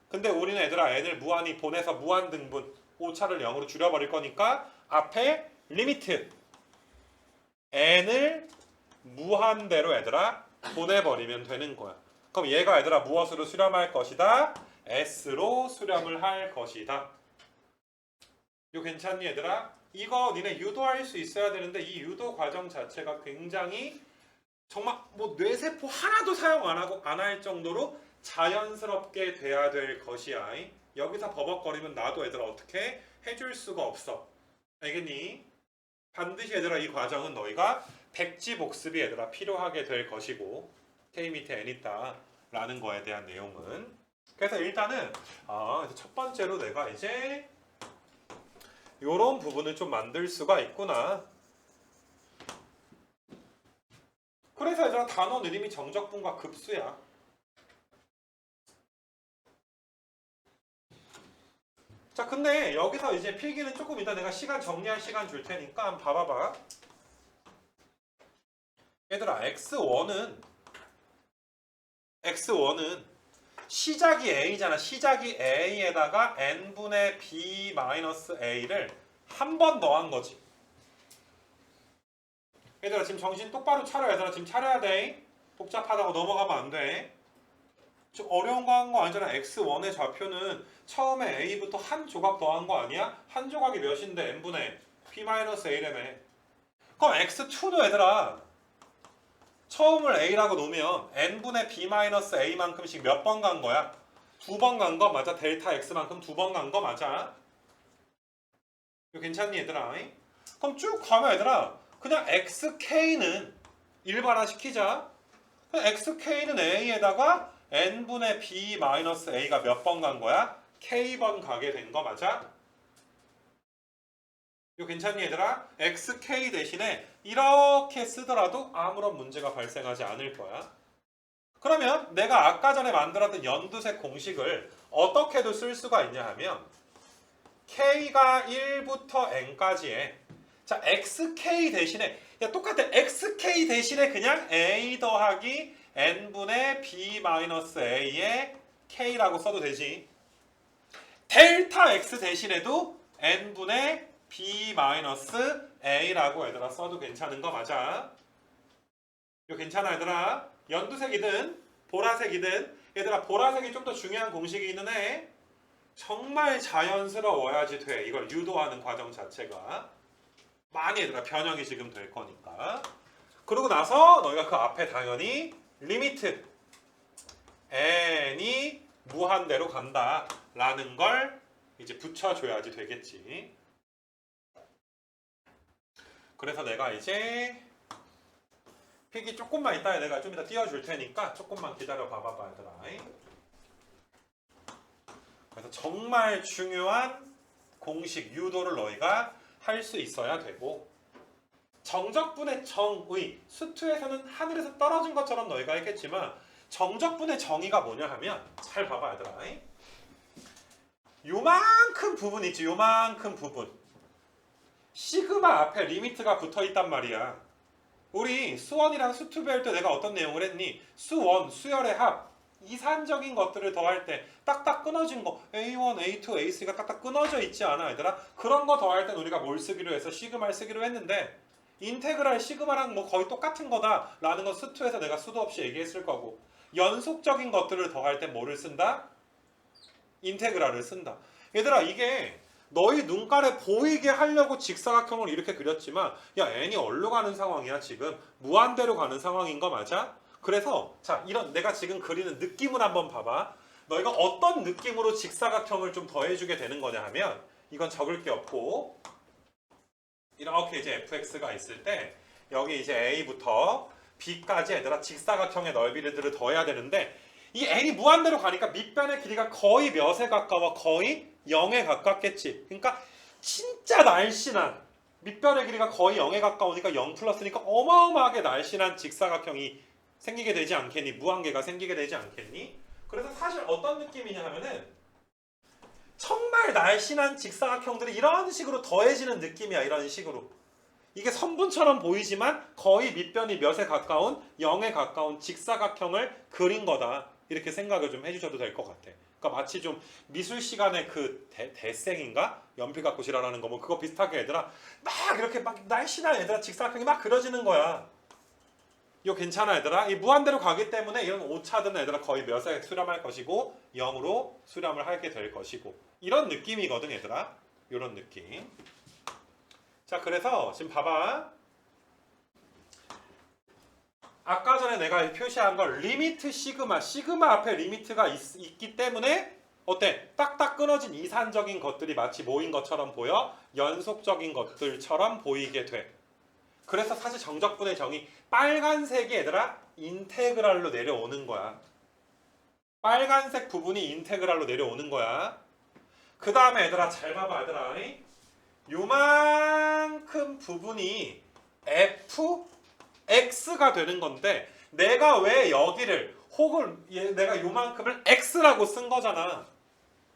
근데 우리는 얘들아 n을 무한히 보내서 무한등분 오차를 0으로 줄여버릴 거니까 앞에 리미트 n을 무한대로 얘들아 보내버리면 되는 거야. 그럼 얘가 얘들아 무엇으로 수렴할 것이다? s로 수렴을 할 것이다. 이거 괜찮니 얘들아? 이거 니네 유도할 수 있어야 되는데 이 유도 과정 자체가 굉장히 정말 뭐 뇌세포 하나도 사용 안 하고 안 할 정도로 자연스럽게 돼야 될 것이야. 여기서 버벅거리면 나도 얘들아 어떻게 해줄 수가 없어. 알겠니? 반드시 얘들아 이 과정은 너희가 백지복습이 얘들아 필요하게 될 것이고 K 밑에 n 있다 라는 거에 대한 내용은 그래서 일단은 첫 번째로 내가 이제 요런 부분을 좀 만들 수가 있구나. 그래서 얘들아 단원 느림이 정적분과 급수야. 자, 근데 여기서 이제 필기는 조금 이따 내가 시간 정리할 시간 줄 테니까 한번 봐봐봐. 얘들아 x1은 시작이 a잖아. 시작이 a에다가 n분의 b-a를 한 번 더한 거지. 얘들아 지금 정신 똑바로 차려. 얘들아 지금 차려야 돼. 복잡하다고 넘어가면 안 돼. 좀 어려운 거 한 거 아니잖아. x1의 좌표는 처음에 a부터 한 조각 더한 거 아니야? 한 조각이 몇인데 n분의 b-a라며. 그럼 x2도 얘들아 처음을 a라고 놓으면 n분의 b-a만큼씩 몇 번 간 거야? 2번 간 거 맞아? 델타 x만큼 2번 간 거 맞아? 이거 괜찮니 얘들아? 그럼 쭉 가면 얘들아 그냥 xk는 일반화 시키자. xk는 a에다가 n분의 b-a가 몇 번 간 거야? k번 가게 된 거 맞아? 이거 괜찮니 얘들아? xk 대신에 이렇게 쓰더라도 아무런 문제가 발생하지 않을 거야. 그러면 내가 아까 전에 만들었던 연두색 공식을 어떻게도 쓸 수가 있냐 하면 k가 1부터 n까지에 자 xk 대신에 똑같아. xk 대신에 그냥 a 더하기 n분의 b-a의 k라고 써도 되지. 델타 x 대신에도 n분의 b-a라고 얘들아 써도 괜찮은 거 맞아? 이거 괜찮아 얘들아? 연두색이든 보라색이든 얘들아 보라색이 좀 더 중요한 공식이기는 해. 정말 자연스러워야지 돼. 이걸 유도하는 과정 자체가 많이 얘들아 변형이 지금 될 거니까. 그러고 나서 너희가 그 앞에 당연히 리미트 n이 무한대로 간다 라는 걸 이제 붙여줘야지 되겠지. 그래서 내가 이제 필기 조금만 이따 내가 좀 이따 띄워줄 테니까 조금만 기다려 봐봐봐 얘들아. 그래서 정말 중요한 공식 유도를 너희가 할 수 있어야 되고 정적분의 정의 수투에서는 하늘에서 떨어진 것처럼 너희가 했겠지만 정적분의 정의가 뭐냐 하면 잘 봐봐 얘들아. 요만큼 부분 있지. 요만큼 부분 시그마 앞에 리미트가 붙어있단 말이야. 우리 수원이랑 수투 배울 때 내가 어떤 내용을 했니? 수원, 수열의 합 이산적인 것들을 더할 때 딱딱 끊어진 거 A1, A2, A3가 딱딱 끊어져 있지 않아 얘들아? 그런 거 더할 땐 우리가 뭘 쓰기로 해서 시그마를 쓰기로 했는데 인테그랄 시그마랑 뭐 거의 똑같은 거다 라는 건 수투에서 내가 수도 없이 얘기했을 거고 연속적인 것들을 더할 땐 뭐를 쓴다? 인테그랄을 쓴다. 얘들아 이게 너희 눈깔에 보이게 하려고 직사각형을 이렇게 그렸지만 야 n이 어디로 가는 상황이야 지금? 무한대로 가는 상황인 거 맞아? 그래서 자 이런 내가 지금 그리는 느낌을 한번 봐봐. 너희가 어떤 느낌으로 직사각형을 좀 더해주게 되는 거냐 하면 이건 적을 게 없고 이렇게 이제 fx가 있을 때 여기 이제 a부터 b까지 얘들아 직사각형의 넓이들을 더해야 되는데 이 n이 무한대로 가니까 밑변의 길이가 거의 몇에 가까워? 거의 0에 가깝겠지. 그러니까 진짜 날씬한 밑변의 길이가 거의 0에 가까우니까 0 플러스니까 어마어마하게 날씬한 직사각형이 생기게 되지 않겠니? 무한계가 생기게 되지 않겠니? 그래서 사실 어떤 느낌이냐 하면은 정말 날씬한 직사각형들이 이런 식으로 더해지는 느낌이야. 이런 식으로. 이게 선분처럼 보이지만 거의 밑변이 몇에 가까운 0에 가까운 직사각형을 그린 거다. 이렇게 생각을 좀 해주셔도 될 것 같아. 그러니까 마치 좀 미술 시간에 그 대생인가? 연필 갖고 지랄하는 거 뭐 그거 비슷하게 얘들아 막 이렇게 막 날씬한 얘들아 직사각형이 막 그려지는 거야. 이거 괜찮아 얘들아? 이 무한대로 가기 때문에 이런 오차들은 얘들아 거의 몇에 수렴할 것이고 0으로 수렴을 하게 될 것이고 이런 느낌이거든 얘들아. 이런 느낌. 자 그래서 지금 봐봐. 아까 전에 내가 표시한 걸 리미트 시그마 앞에 리미트가 있기 때문에 어때? 딱딱 끊어진 이산적인 것들이 마치 모인 것처럼 보여 연속적인 것들처럼 보이게 돼. 그래서 사실 정적분의 정의 빨간색이 얘들아 인테그랄로 내려오는 거야. 빨간색 부분이 인테그랄로 내려오는 거야. 그 다음에 얘들아 잘 봐봐 얘들아. 요만큼 부분이 fx가 되는 건데 내가 왜 여기를 혹은 내가 요만큼을 x라고 쓴 거잖아.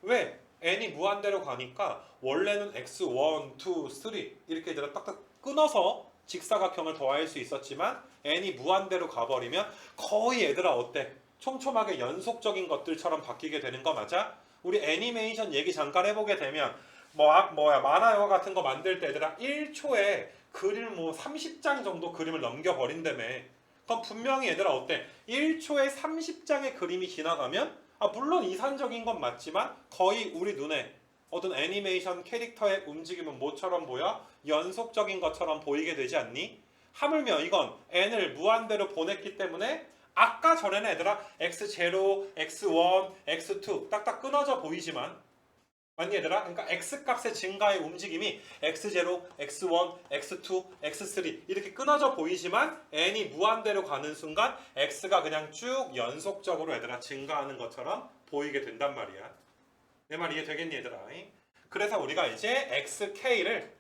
왜? n이 무한대로 가니까 원래는 x1, 2, 3 이렇게 얘들아 딱딱 끊어서 직사각형을 더할 수 있었지만 n이 무한대로 가버리면 거의 얘들아 어때? 촘촘하게 연속적인 것들처럼 바뀌게 되는 거 맞아? 우리 애니메이션 얘기 잠깐 해보게 되면 만화 영화 같은 거 만들 때 얘들아 1초에 그림을 30장 정도 그림을 넘겨버린다며. 그럼 분명히 얘들아 어때? 1초에 30장의 그림이 지나가면 물론 이산적인 건 맞지만 거의 우리 눈에 어떤 애니메이션 캐릭터의 움직임은 뭐처럼 보여? 연속적인 것처럼 보이게 되지 않니? 하물며 이건 n을 무한대로 보냈기 때문에 아까 전에는 얘들아 x0, x1, x2 딱딱 끊어져 보이지만 맞니 얘들아? 그러니까 x값의 증가의 움직임이 x0, x1, x2, x3 이렇게 끊어져 보이지만 n이 무한대로 가는 순간 x가 그냥 쭉 연속적으로 얘들아 증가하는 것처럼 보이게 된단 말이야. 내 말 이해되겠니 얘들아? 그래서 우리가 이제 xk를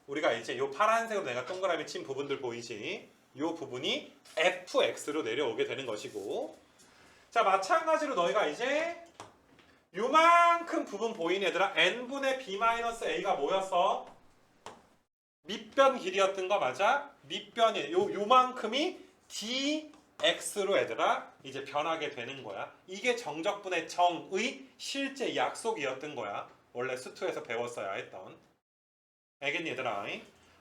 우리가 이제 요 파란색으로 내가 동그라미 친 부분들 보이지? 요 부분이 fx로 내려오게 되는 것이고, 자 마찬가지로 너희가 이제 요만큼 부분 보이는 얘들아 n분의 b-a가 뭐였어? 밑변 길이였던 거 맞아? 밑변이 요만큼이 dx로 얘들아 이제 변하게 되는 거야. 이게 정적분의 정의 실제 약속이었던 거야. 원래 수투에서 배웠어야 했던. 알겠니 얘들아?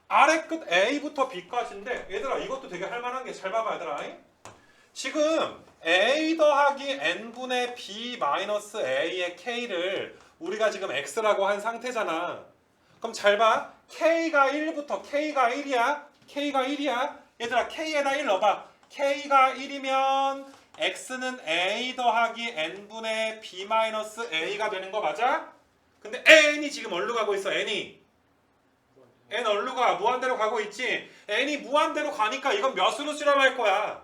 아래 끝 A부터 B까지인데 얘들아 이것도 되게 할만한 게 잘 봐봐 얘들아. 지금 A 더하기 N분의 B 마이너스 A의 K를 우리가 지금 X라고 한 상태잖아. 그럼 잘 봐. K가 1부터 K가 1이야. K가 1이야. 얘들아 K에다 1 넣어봐. K가 1이면 X는 A 더하기 N분의 B 마이너스 A가 되는 거 맞아? 근데 N이 지금 어디로 가고 있어? N이 n 어디로 가? 무한대로 가고 있지? n이 무한대로 가니까 이건 몇으로 수렴할 거야?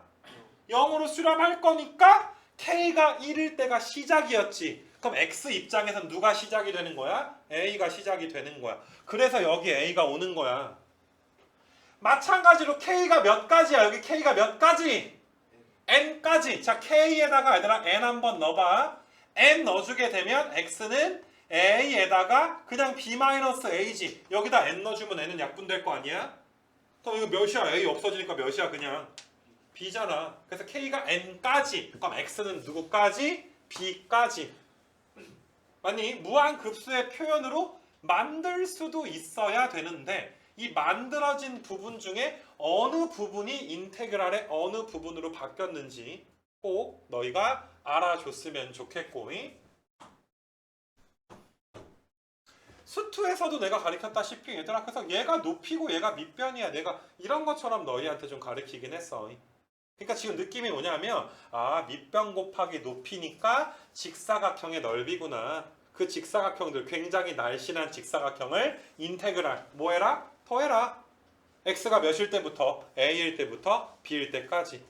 0으로 수렴할 거니까 k가 1일 때가 시작이었지. 그럼 x 입장에선 누가 시작이 되는 거야? a가 시작이 되는 거야. 그래서 여기 a가 오는 거야. 마찬가지로 k가 몇 가지야? 여기 k가 몇 가지? n까지. 자 k에다가 얘들아 n 한번 넣어봐. n 넣어주게 되면 x는 a에다가 그냥 b-a지. 여기다 n 넣어주면 n은 약분될 거 아니야? 그럼 이거 몇이야? a 없어지니까 몇이야 그냥? b잖아. 그래서 k가 n까지. 그럼 x는 누구까지? b까지. 맞니? 무한급수의 표현으로 만들 수도 있어야 되는데 이 만들어진 부분 중에 어느 부분이 인테그랄의 어느 부분으로 바뀌었는지 꼭 너희가 알아줬으면 좋겠고, 수투에서도 내가 가르쳤다시피 얘들아 그래서 얘가 높이고 얘가 밑변이야. 내가 이런 것처럼 너희한테 좀 가르치긴 했어. 그러니까 지금 느낌이 뭐냐면 밑변 곱하기 높이니까 직사각형의 넓이구나. 그 직사각형들 굉장히 날씬한 직사각형을 인테그랄 뭐 해라? 더해라. x가 몇일 때부터? a일 때부터 b일 때까지.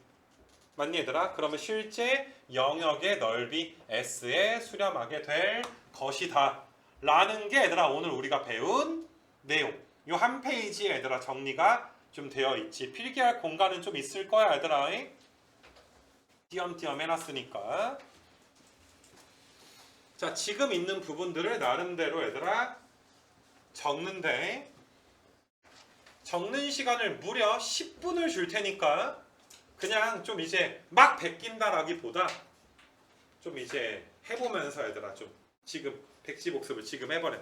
맞니 얘들아? 그러면 실제 영역의 넓이 s에 수렴하게 될 것이다 라는 게 얘들아 오늘 우리가 배운 내용. 요 한 페이지에 얘들아 정리가 좀 되어 있지. 필기할 공간은 좀 있을 거야 얘들아. 띄엄띄엄 해놨으니까. 자 지금 있는 부분들을 나름대로 얘들아 적는데 적는 시간을 무려 10분을 줄 테니까 그냥 좀 이제 막 베낀다라기보다 좀 이제 해보면서 얘들아 좀 지금 백지 복습을 지금 해버려.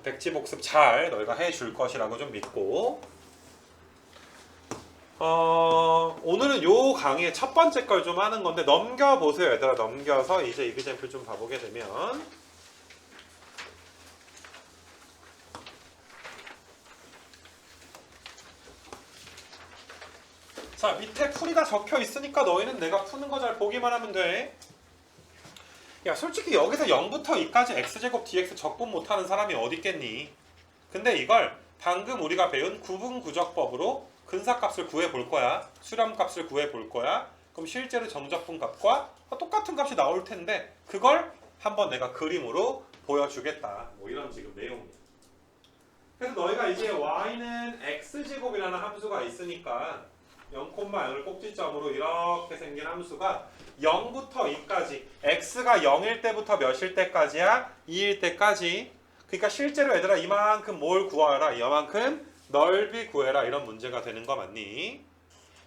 백지 복습 잘 너희가 해줄 것이라고 좀 믿고 오늘은 요 강의의 첫 번째 걸 좀 하는 건데 넘겨보세요 얘들아. 넘겨서 이제 이그젠플 좀 봐보게 되면 자 밑에 풀이가 적혀 있으니까 너희는 내가 푸는 거 잘 보기만 하면 돼. 야 솔직히 여기서 0부터 2까지 x제곱 dx 적분 못하는 사람이 어디 있겠니? 근데 이걸 방금 우리가 배운 구분구적법으로 근사값을 구해 볼 거야. 수렴값을 구해 볼 거야. 그럼 실제로 정적분 값과 똑같은 값이 나올 텐데 그걸 한번 내가 그림으로 보여주겠다. 뭐 이런 지금 내용이야. 그래서 너희가 이제 y는 x제곱이라는 함수가 있으니까 0,0을 꼭지점으로 이렇게 생긴 함수가 0부터 2까지 x가 0일 때부터 몇일 때까지야? 2일 때까지. 그러니까 실제로 얘들아 이만큼 뭘 구하라. 이만큼 넓이 구해라. 이런 문제가 되는 거 맞니?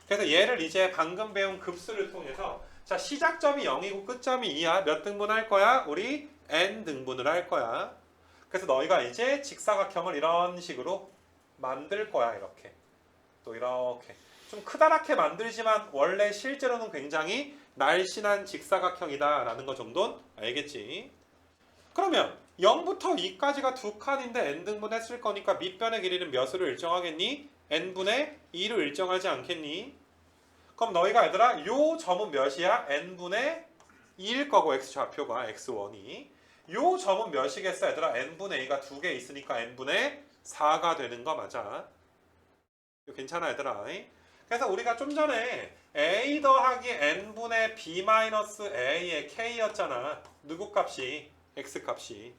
그래서 얘를 이제 방금 배운 급수를 통해서 자 시작점이 0이고 끝점이 2야. 몇 등분 할 거야? 우리 n 등분을 할 거야. 그래서 너희가 이제 직사각형을 이런 식으로 만들 거야. 이렇게. 또 이렇게. 좀 크다랗게 만들지만 원래 실제로는 굉장히 날씬한 직사각형이다 라는 거 정도는 알겠지? 그러면 0부터 2까지가 두 칸인데 n등분 했을 거니까 밑변의 길이는 몇으로 일정하겠니? n분의 2로 일정하지 않겠니? 그럼 너희가 얘들아 요 점은 몇이야? n분의 2일 거고 x좌표가 x1이 요 점은 몇이겠어 얘들아? n분의 2가 두 개 있으니까 n분의 4가 되는 거 맞아. 이거 괜찮아 얘들아. 그래서 우리가 좀 전에 a 더하기 n분의 b 마이너스 a의 k였잖아. 누구 값이? x 값이.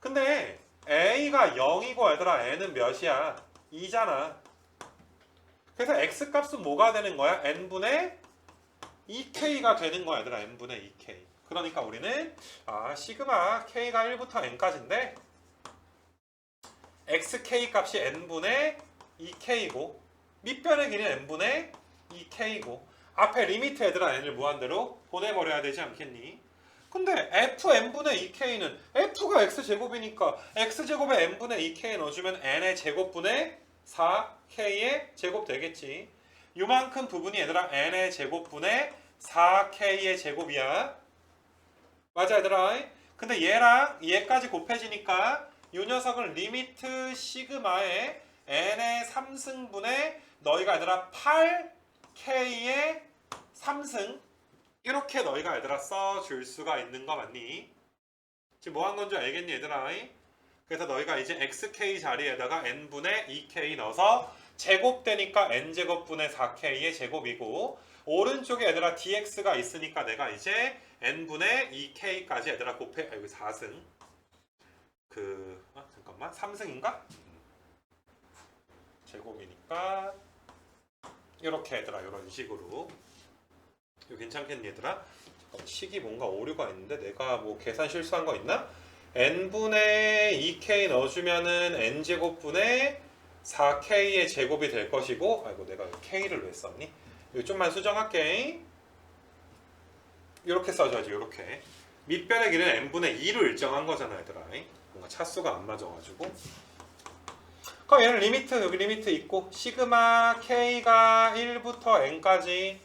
근데 a가 0이고 얘들아 n은 몇이야? 2잖아. 그래서 x 값은 뭐가 되는 거야? n분의 2k가 되는 거야 얘들아. n분의 2k. 그러니까 우리는 시그마 k가 1부터 n까지인데 xk 값이 n분의 2k이고 밑변의 길이는 n분의 2k이고 앞에 리미트 얘들아 n을 무한대로 보내버려야 되지 않겠니? 근데 fn분의 2k는 f가 x제곱이니까 x제곱에 n분의 2k 넣어주면 n의 제곱분의 4k의 제곱 되겠지. 요만큼 부분이 얘들아 n의 제곱분의 4k의 제곱이야. 맞아 얘들아. 근데 얘랑 얘까지 곱해지니까 이 녀석은 리미트 시그마의 n의 3승분의 너희가 얘들아 8k의 3승 이렇게 너희가 얘들아 써줄 수가 있는 거 맞니? 지금 뭐 한 건 줄 알겠니 얘들아? 그래서 너희가 이제 xk 자리에다가 n분의 2k 넣어서 제곱되니까 n제곱분의 4k의 제곱이고 오른쪽에 얘들아 dx가 있으니까 내가 이제 n분의 2k까지 얘들아 곱해 여기 4승 잠깐만 3승인가? 제곱이니까 이렇게 얘들아 이런 식으로 이거 괜찮겠니 얘들아? 잠깐 식이 뭔가 오류가 있는데 내가 뭐 계산 실수한 거 있나? n분의 2k 넣어주면은 n제곱분의 4k의 제곱이 될 것이고 아이고 내가 k를 왜 썼니? 이거 좀만 수정할게. 이렇게 써줘야지 이렇게 밑변의 길이는 n분의 2로 일정한 거잖아 얘들아. 뭔가 차수가 안 맞아가지고 그럼 얘는 리미트 여기 리미트 있고 시그마 k가 1부터 n까지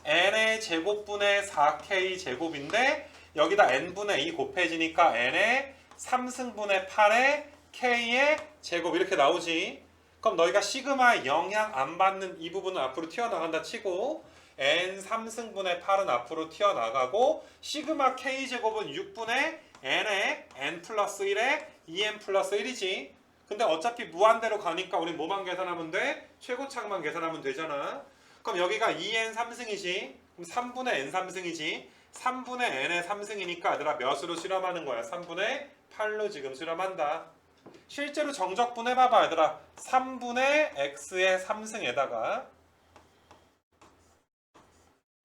n의 제곱분의 4k 제곱인데 여기다 n분의 2 곱해지니까 n의 3승분의 8의 k의 제곱 이렇게 나오지. 그럼 너희가 시그마 영향 안 받는 이 부분은 앞으로 튀어나간다 치고 n 3승분의 8은 앞으로 튀어나가고 시그마 k제곱은 6분의 n의 n 플러스 1의 2n 플러스 1이지. 근데 어차피 무한대로 가니까 우리 뭐만 계산하면 돼? 최고차만 계산하면 되잖아. 그럼 여기가 2n 3승이지. 그럼 3분의 n 3승이지. 3분의 n의 3승이니까 얘들아 몇으로 수렴하는 거야? 3분의 8로 지금 수렴한다. 실제로 정적분 해봐봐 얘들아. 3분의 x의 3승에다가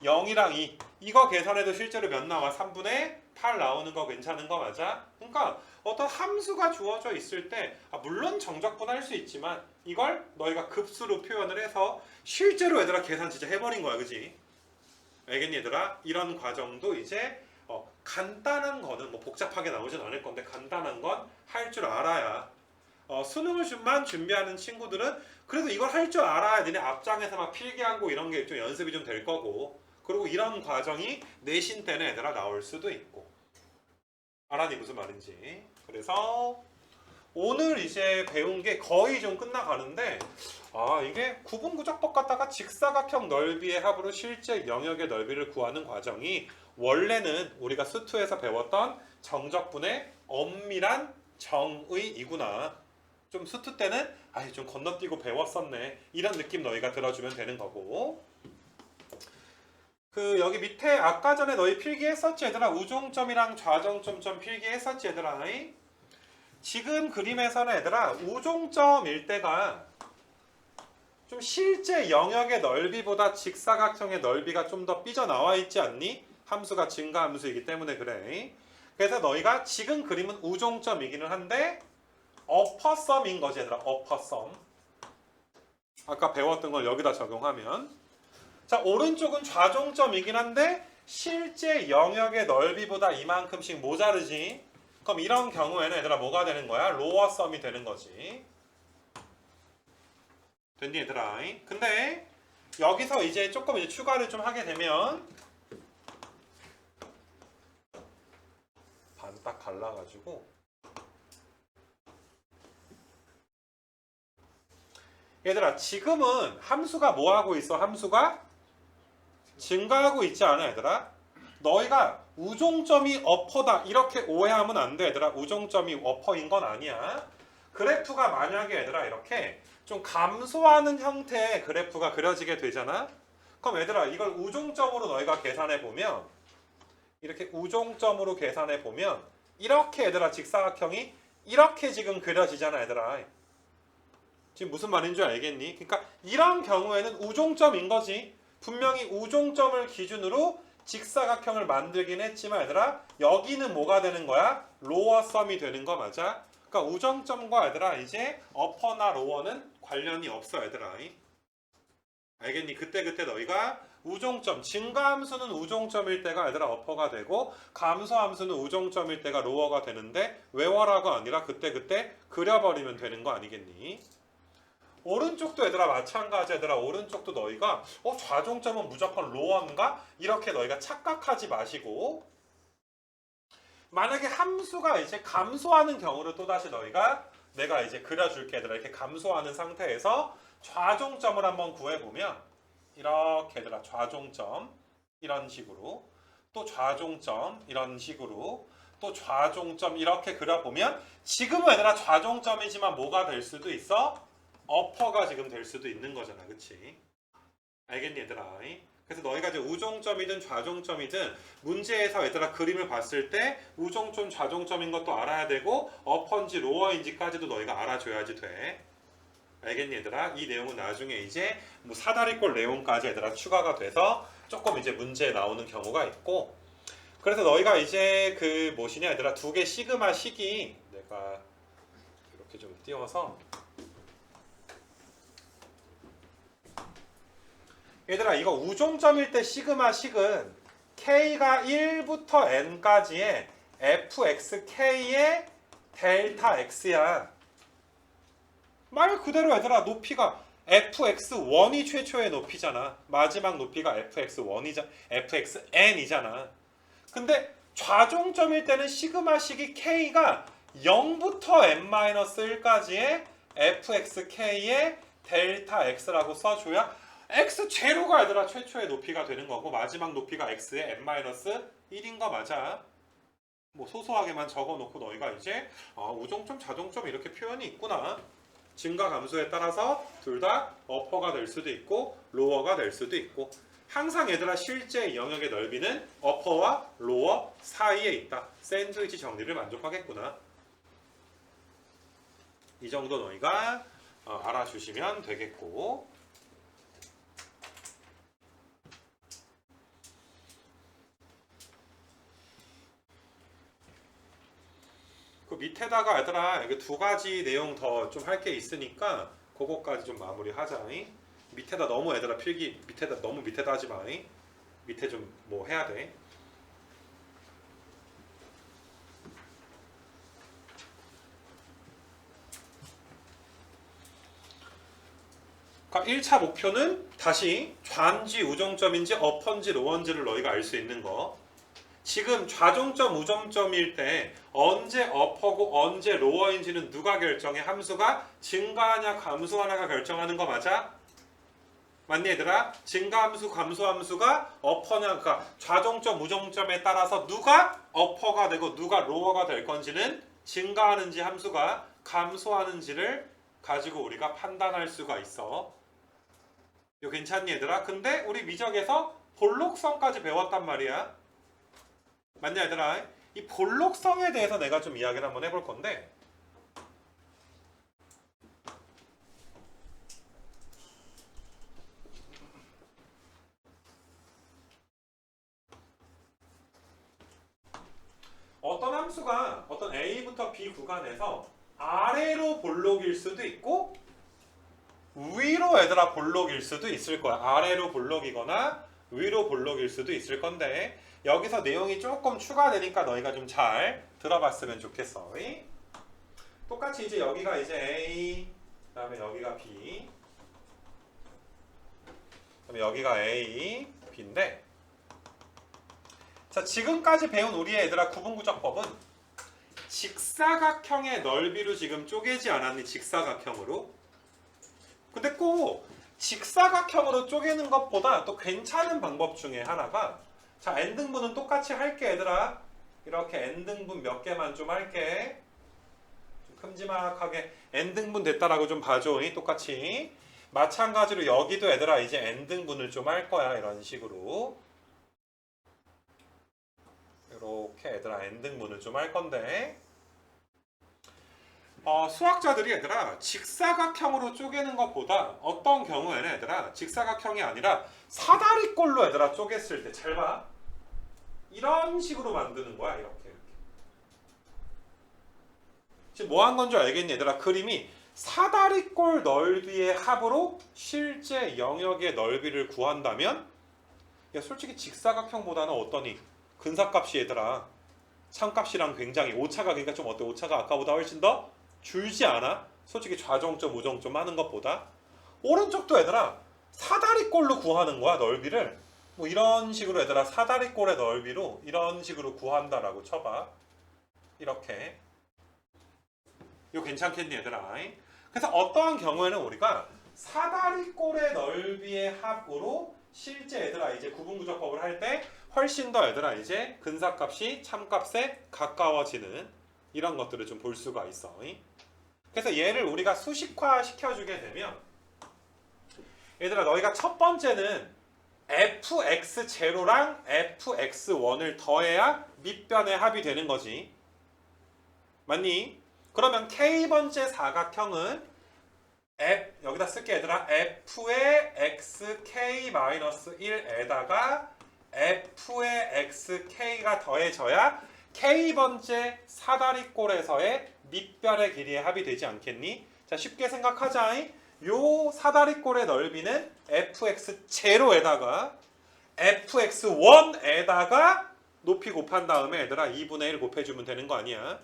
0이랑 2 이거 계산해도 실제로 몇 나와? 3분의 8 나오는 거 괜찮은 거 맞아? 그러니까 어떤 함수가 주어져 있을 때 물론 정적분 할 수 있지만 이걸 너희가 급수로 표현을 해서 실제로 얘들아 계산 진짜 해버린 거야. 그지? 알겠니 얘들아? 이런 과정도 이제 간단한 거는 뭐 복잡하게 나오진 않을 건데 간단한 건 할 줄 알아야 수능을만 준비하는 친구들은 그래도 이걸 할 줄 알아야 니네 앞장에서 막 필기하고 이런 게 좀 연습이 좀 될 거고 그리고 이런 과정이 내신 때는 얘들아 나올 수도 있고 알았니 무슨 말인지. 그래서 오늘 이제 배운 게 거의 좀 끝나가는데 이게 구분구적법 갖다가 직사각형 넓이의 합으로 실제 영역의 넓이를 구하는 과정이 원래는 우리가 수투에서 배웠던 정적분의 엄밀한 정의이구나. 좀 수투 때는 아이 좀 건너뛰고 배웠었네 이런 느낌 너희가 들어주면 되는 거고. 그 여기 밑에 아까 전에 너희 필기했었지 얘들아. 우종점이랑 좌정점점 필기했었지 얘들아. 지금 그림에서는 얘들아 우종점일 때가 좀 실제 영역의 넓이보다 직사각형의 넓이가 좀 더 삐져나와 있지 않니? 함수가 증가함수이기 때문에 그래. 그래서 너희가 지금 그림은 우종점이기는 한데 어퍼썸인 거지 얘들아. 어퍼썸. 아까 배웠던 걸 여기다 적용하면 자 오른쪽은 좌종점이긴 한데 실제 영역의 넓이보다 이만큼씩 모자르지. 그럼 이런 경우에는 얘들아 뭐가 되는 거야? 로어썸이 되는 거지. 됐니 얘들아? 근데 여기서 이제 조금 이제 추가를 좀 하게 되면 반 딱 갈라가지고 얘들아 지금은 함수가 뭐 하고 있어? 함수가 증가하고 있지 않아 얘들아? 너희가 우종점이 어퍼다 이렇게 오해하면 안 돼 얘들아. 우종점이 어퍼인 건 아니야. 그래프가 만약에 얘들아 이렇게 좀 감소하는 형태의 그래프가 그려지게 되잖아. 그럼 얘들아 이걸 우종점으로 너희가 계산해 보면 이렇게 우종점으로 계산해 보면 이렇게 얘들아 직사각형이 이렇게 지금 그려지잖아 얘들아. 지금 무슨 말인 줄 알겠니? 그러니까 이런 경우에는 우종점인 거지. 분명히 우종점을 기준으로 직사각형을 만들긴 했지만 얘들아 여기는 뭐가 되는 거야? 로어썸이 되는 거 맞아? 그러니까 우정점과 얘들아 이제 어퍼나 로어는 관련이 없어 얘들아. 알겠니? 그때 너희가 우종점 증가함수는 우종점일 때가 얘들아 어퍼가 되고 감소함수는 우종점일 때가 로어가 되는데 외워라가 아니라 그때 그려버리면 되는 거 아니겠니? 오른쪽도 얘들아 마찬가지 얘들아. 오른쪽도 너희가 좌종점은 무조건 로어인가? 이렇게 너희가 착각하지 마시고 만약에 함수가 이제 감소하는 경우를 또다시 너희가 내가 이제 그려줄게 얘들아. 이렇게 감소하는 상태에서 좌종점을 한번 구해보면 이렇게 얘들아 좌종점 이런 식으로 또 좌종점 이런 식으로 또 좌종점 이렇게 그려보면 지금은 얘들아 좌종점이지만 뭐가 될 수도 있어? 어퍼가 지금 될 수도 있는 거잖아. 그치? 알겠니 얘들아? 그래서 너희가 이제 우종점이든 좌종점이든 문제에서 얘들아 그림을 봤을 때 우종점 좌종점인 것도 알아야 되고 어퍼인지 로어인지까지도 너희가 알아줘야지 돼. 알겠니 얘들아? 이 내용은 나중에 이제 뭐 사다리꼴 내용까지 얘들아 추가가 돼서 조금 이제 문제에 나오는 경우가 있고. 그래서 너희가 이제 그 무엇이냐 얘들아 두 개 시그마 식이 내가 이렇게 좀 띄워서 얘들아 이거 우종점일 때 시그마 식은 K가 1부터 N까지의 fxk의 델타 x야. 말 그대로 얘들아 높이가 fx1이 최초의 높이잖아. 마지막 높이가 fxn이잖아. 근데 좌종점일 때는 시그마식이 K가 0부터 n-1까지의 fxk의 델타 x라고 써줘야 x 제로가 얘들아 최초의 높이가 되는 거고 마지막 높이가 x의 n-1인 거 맞아. 뭐 소소하게만 적어놓고 너희가 이제 우종점 좌종점 이렇게 표현이 있구나. 증가 감소에 따라서 둘 다 어퍼가 될 수도 있고 로어가 될 수도 있고 항상 얘들아 실제 영역의 넓이는 어퍼와 로어 사이에 있다. 샌드위치 정리를 만족하겠구나. 이 정도 너희가 알아주시면 되겠고. 그 밑에다가 얘들아 이게 두 가지 내용 더 좀 할 게 있으니까 그거까지 좀 마무리 하자. 밑에다 너무 얘들아 필기 밑에다 너무 밑에다 하지 마. 밑에 좀 뭐 해야 돼. 그러니까 1차 목표는 다시 좌인지 우정점인지 어퍼인지 로어인지를 너희가 알 수 있는 거. 지금 좌종점 우정점일 때 언제 어퍼고 언제 로어인지는 누가 결정해? 함수가 증가하냐 감소하냐가 결정하는 거 맞아? 맞니 얘들아? 증가함수 감소함수가 어퍼냐 그러니까 좌종점 우정점에 따라서 누가 어퍼가 되고 누가 로어가 될 건지는 증가하는지 함수가 감소하는지를 가지고 우리가 판단할 수가 있어. 이거 괜찮니 얘들아? 근데 우리 미적에서 볼록성까지 배웠단 말이야. 맞냐 얘들아? 이 볼록성에 대해서 내가 좀 이야기를 한번 해볼 건데, 어떤 함수가 어떤 A부터 B 구간에서 아래로 볼록일 수도 있고 위로 얘들아 볼록일 수도 있을 거야. 아래로 볼록이거나 위로 볼록일 수도 있을 건데, 여기서 내용이 조금 추가되니까 너희가 좀 잘 들어봤으면 좋겠어. 똑같이 이제 여기가 이제 A, 그다음에 여기가 B, 그다음에 여기가 A, B인데, 자, 지금까지 배운 우리의 얘들아 구분구적법은 직사각형의 넓이로 지금 쪼개지 않았니? 직사각형으로. 근데 꼭 직사각형으로 쪼개는 것보다 또 괜찮은 방법 중에 하나가, 자, n등분은 똑같이 할게 얘들아. 이렇게 n등분 몇 개만 좀 할게. 좀 큼지막하게 n등분 됐다라고 좀 봐줘. 똑같이. 마찬가지로 여기도 얘들아 이제 n등분을 좀 할 거야. 이런 식으로. 이렇게 얘들아 n등분을 좀 할 건데, 수학자들이 얘들아 직사각형으로 쪼개는 것보다 어떤 경우에는 얘들아 직사각형이 아니라 사다리꼴로 얘들아 쪼갰을 때, 잘 봐, 이런 식으로 만드는 거야. 이렇게. 지금 뭐 한 건 줄 알겠니 얘들아? 그림이 사다리꼴 넓이의 합으로 실제 영역의 넓이를 구한다면, 야, 솔직히 직사각형보다는 어떠니? 근사값이 얘들아 참값이랑 굉장히 오차가, 그러니까 좀 어때? 오차가 아까보다 훨씬 더 줄지 않아? 솔직히 좌정점 우정점 하는 것보다. 오른쪽도 얘들아 사다리꼴로 구하는 거야. 넓이를 뭐 이런 식으로 얘들아 사다리꼴의 넓이로 이런 식으로 구한다라고 쳐봐. 이렇게. 이거 괜찮겠니 얘들아? 그래서 어떠한 경우에는 우리가 사다리꼴의 넓이의 합으로 실제 얘들아 이제 구분구적법을 할 때 훨씬 더 얘들아 이제 근사값이 참값에 가까워지는 이런 것들을 좀 볼 수가 있어. 그래서 얘를 우리가 수식화 시켜주게 되면, 얘들아 너희가 첫 번째는 fx0랑 fx1을 더해야 밑변의 합이 되는 거지. 맞니? 그러면 k번째 사각형은 여기다 쓸게 얘들아 f의 xk-1에다가 f의 xk가 더해져야 k번째 사다리꼴에서의 밑변의 길이의 합이 되지 않겠니? 자, 쉽게 생각하자. 요 사다리꼴의 넓이는 fx0에다가 fx1에다가 높이 곱한 다음에 얘들아 2분의 1 곱해주면 되는 거 아니야?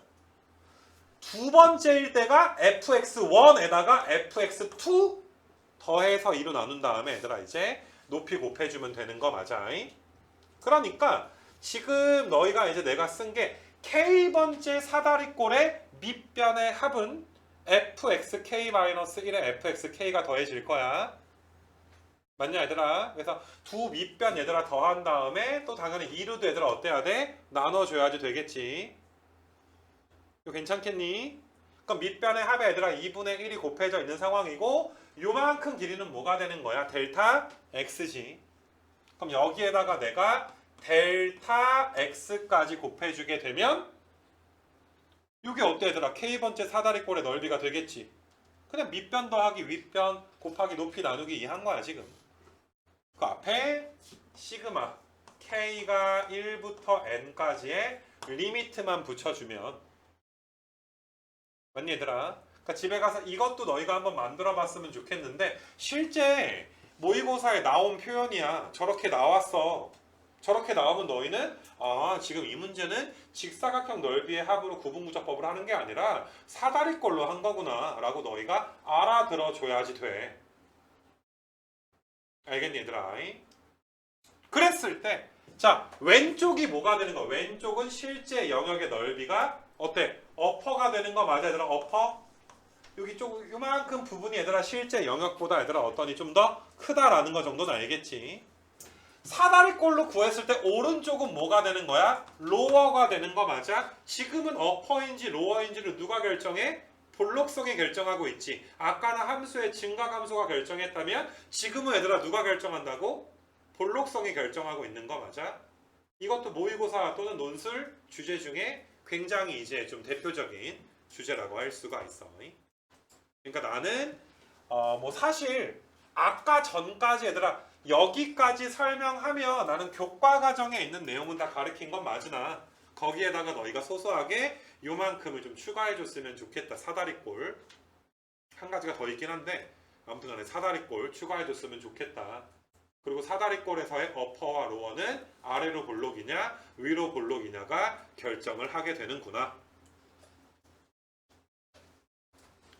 두 번째일 때가 fx1에다가 fx2 더해서 2로 나눈 다음에 얘들아 이제 높이 곱해주면 되는 거 맞아. 그러니까 지금 너희가 이제 내가 쓴 게 k번째 사다리꼴의 밑변의 합은 fxk-1에 fxk가 더해질 거야. 맞냐 얘들아? 그래서 두 밑변 얘들아 더한 다음에 또 당연히 2로도 얘들아 어때야 돼? 나눠줘야지 되겠지. 이거 괜찮겠니? 그럼 밑변의 합에 얘들아 2분의 1이 곱해져 있는 상황이고, 요만큼 길이는 뭐가 되는 거야? 델타 x지. 그럼 여기에다가 내가 델타 x까지 곱해주게 되면 이게 어때 얘들아? k번째 사다리꼴의 넓이가 되겠지. 그냥 밑변 더하기 윗변 곱하기 높이 나누기 2 한 거야 지금. 그 앞에 시그마 k가 1부터 n까지의 리미트만 붙여주면, 맞니 얘들아? 그러니까 집에 가서 이것도 너희가 한번 만들어 봤으면 좋겠는데, 실제 모의고사에 나온 표현이야. 저렇게 나왔어. 저렇게 나오면 너희는 지금 이 문제는 직사각형 넓이의 합으로 구분구적법을 하는 게 아니라 사다리꼴로 한 거구나 라고 너희가 알아들어 줘야지 돼. 알겠니 얘들아? 그랬을 때, 자, 왼쪽이 뭐가 되는 거야? 왼쪽은 실제 영역의 넓이가 어때? 어퍼가 되는 거 맞아 얘들아? 어퍼? 여기 쪽 요만큼 부분이 얘들아 실제 영역보다 얘들아 어떠니 좀 더 크다라는 거 정도는 알겠지? 사다리꼴로 구했을 때 오른쪽은 뭐가 되는 거야? 로어가 되는 거 맞아? 지금은 어퍼인지 로어인지를 누가 결정해? 볼록성이 결정하고 있지. 아까는 함수의 증가함수가 결정했다면 지금은 얘들아 누가 결정한다고? 볼록성이 결정하고 있는 거 맞아? 이것도 모의고사 또는 논술 주제 중에 굉장히 이제 좀 대표적인 주제라고 할 수가 있어. 그러니까 나는 뭐 사실 아까 전까지 얘들아 여기까지 설명하면 나는 교과 과정에 있는 내용은 다 가르친 건 맞으나 거기에다가 너희가 소소하게 요만큼을 좀 추가해 줬으면 좋겠다. 사다리꼴 한 가지가 더 있긴 한데 아무튼 간에 사다리꼴 추가해 줬으면 좋겠다. 그리고 사다리꼴에서의 어퍼와 로어는 아래로 볼록이냐 위로 볼록이냐가 결정을 하게 되는구나.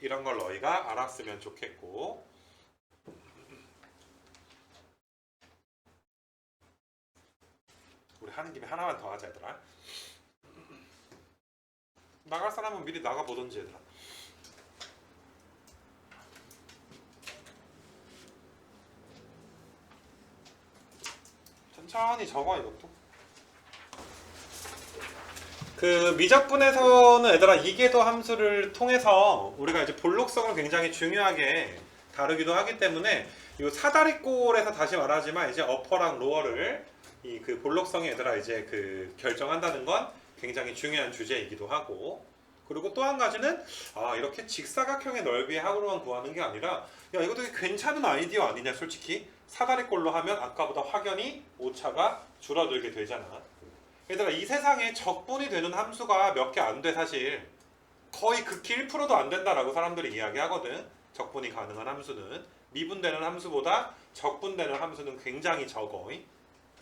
이런 걸 너희가 알았으면 좋겠고, 우리 하는 김에 하나만 더 하자 얘들아. 나갈 사람은 미리 나가보던지 얘들아. 천천히 적어 이것도. 그 미적분에서는 얘들아 이계도 함수를 통해서 우리가 이제 볼록성을 굉장히 중요하게 다루기도 하기 때문에 이 사다리꼴에서 다시 말하지만 이제 어퍼랑 로어를 이 그 볼록성이 얘들아 이제 그 결정한다는 건 굉장히 중요한 주제이기도 하고, 그리고 또 한 가지는 이렇게 직사각형의 넓이의 합으로만 구하는 게 아니라 야 이거 되게 괜찮은 아이디어 아니냐. 솔직히 사다리꼴로 하면 아까보다 확연히 오차가 줄어들게 되잖아. 얘들아 이 세상에 적분이 되는 함수가 몇 개 안 돼. 사실 거의 극히 1%도 안 된다라고 사람들이 이야기하거든. 적분이 가능한 함수는 미분되는 함수보다 적분되는 함수는 굉장히 적어.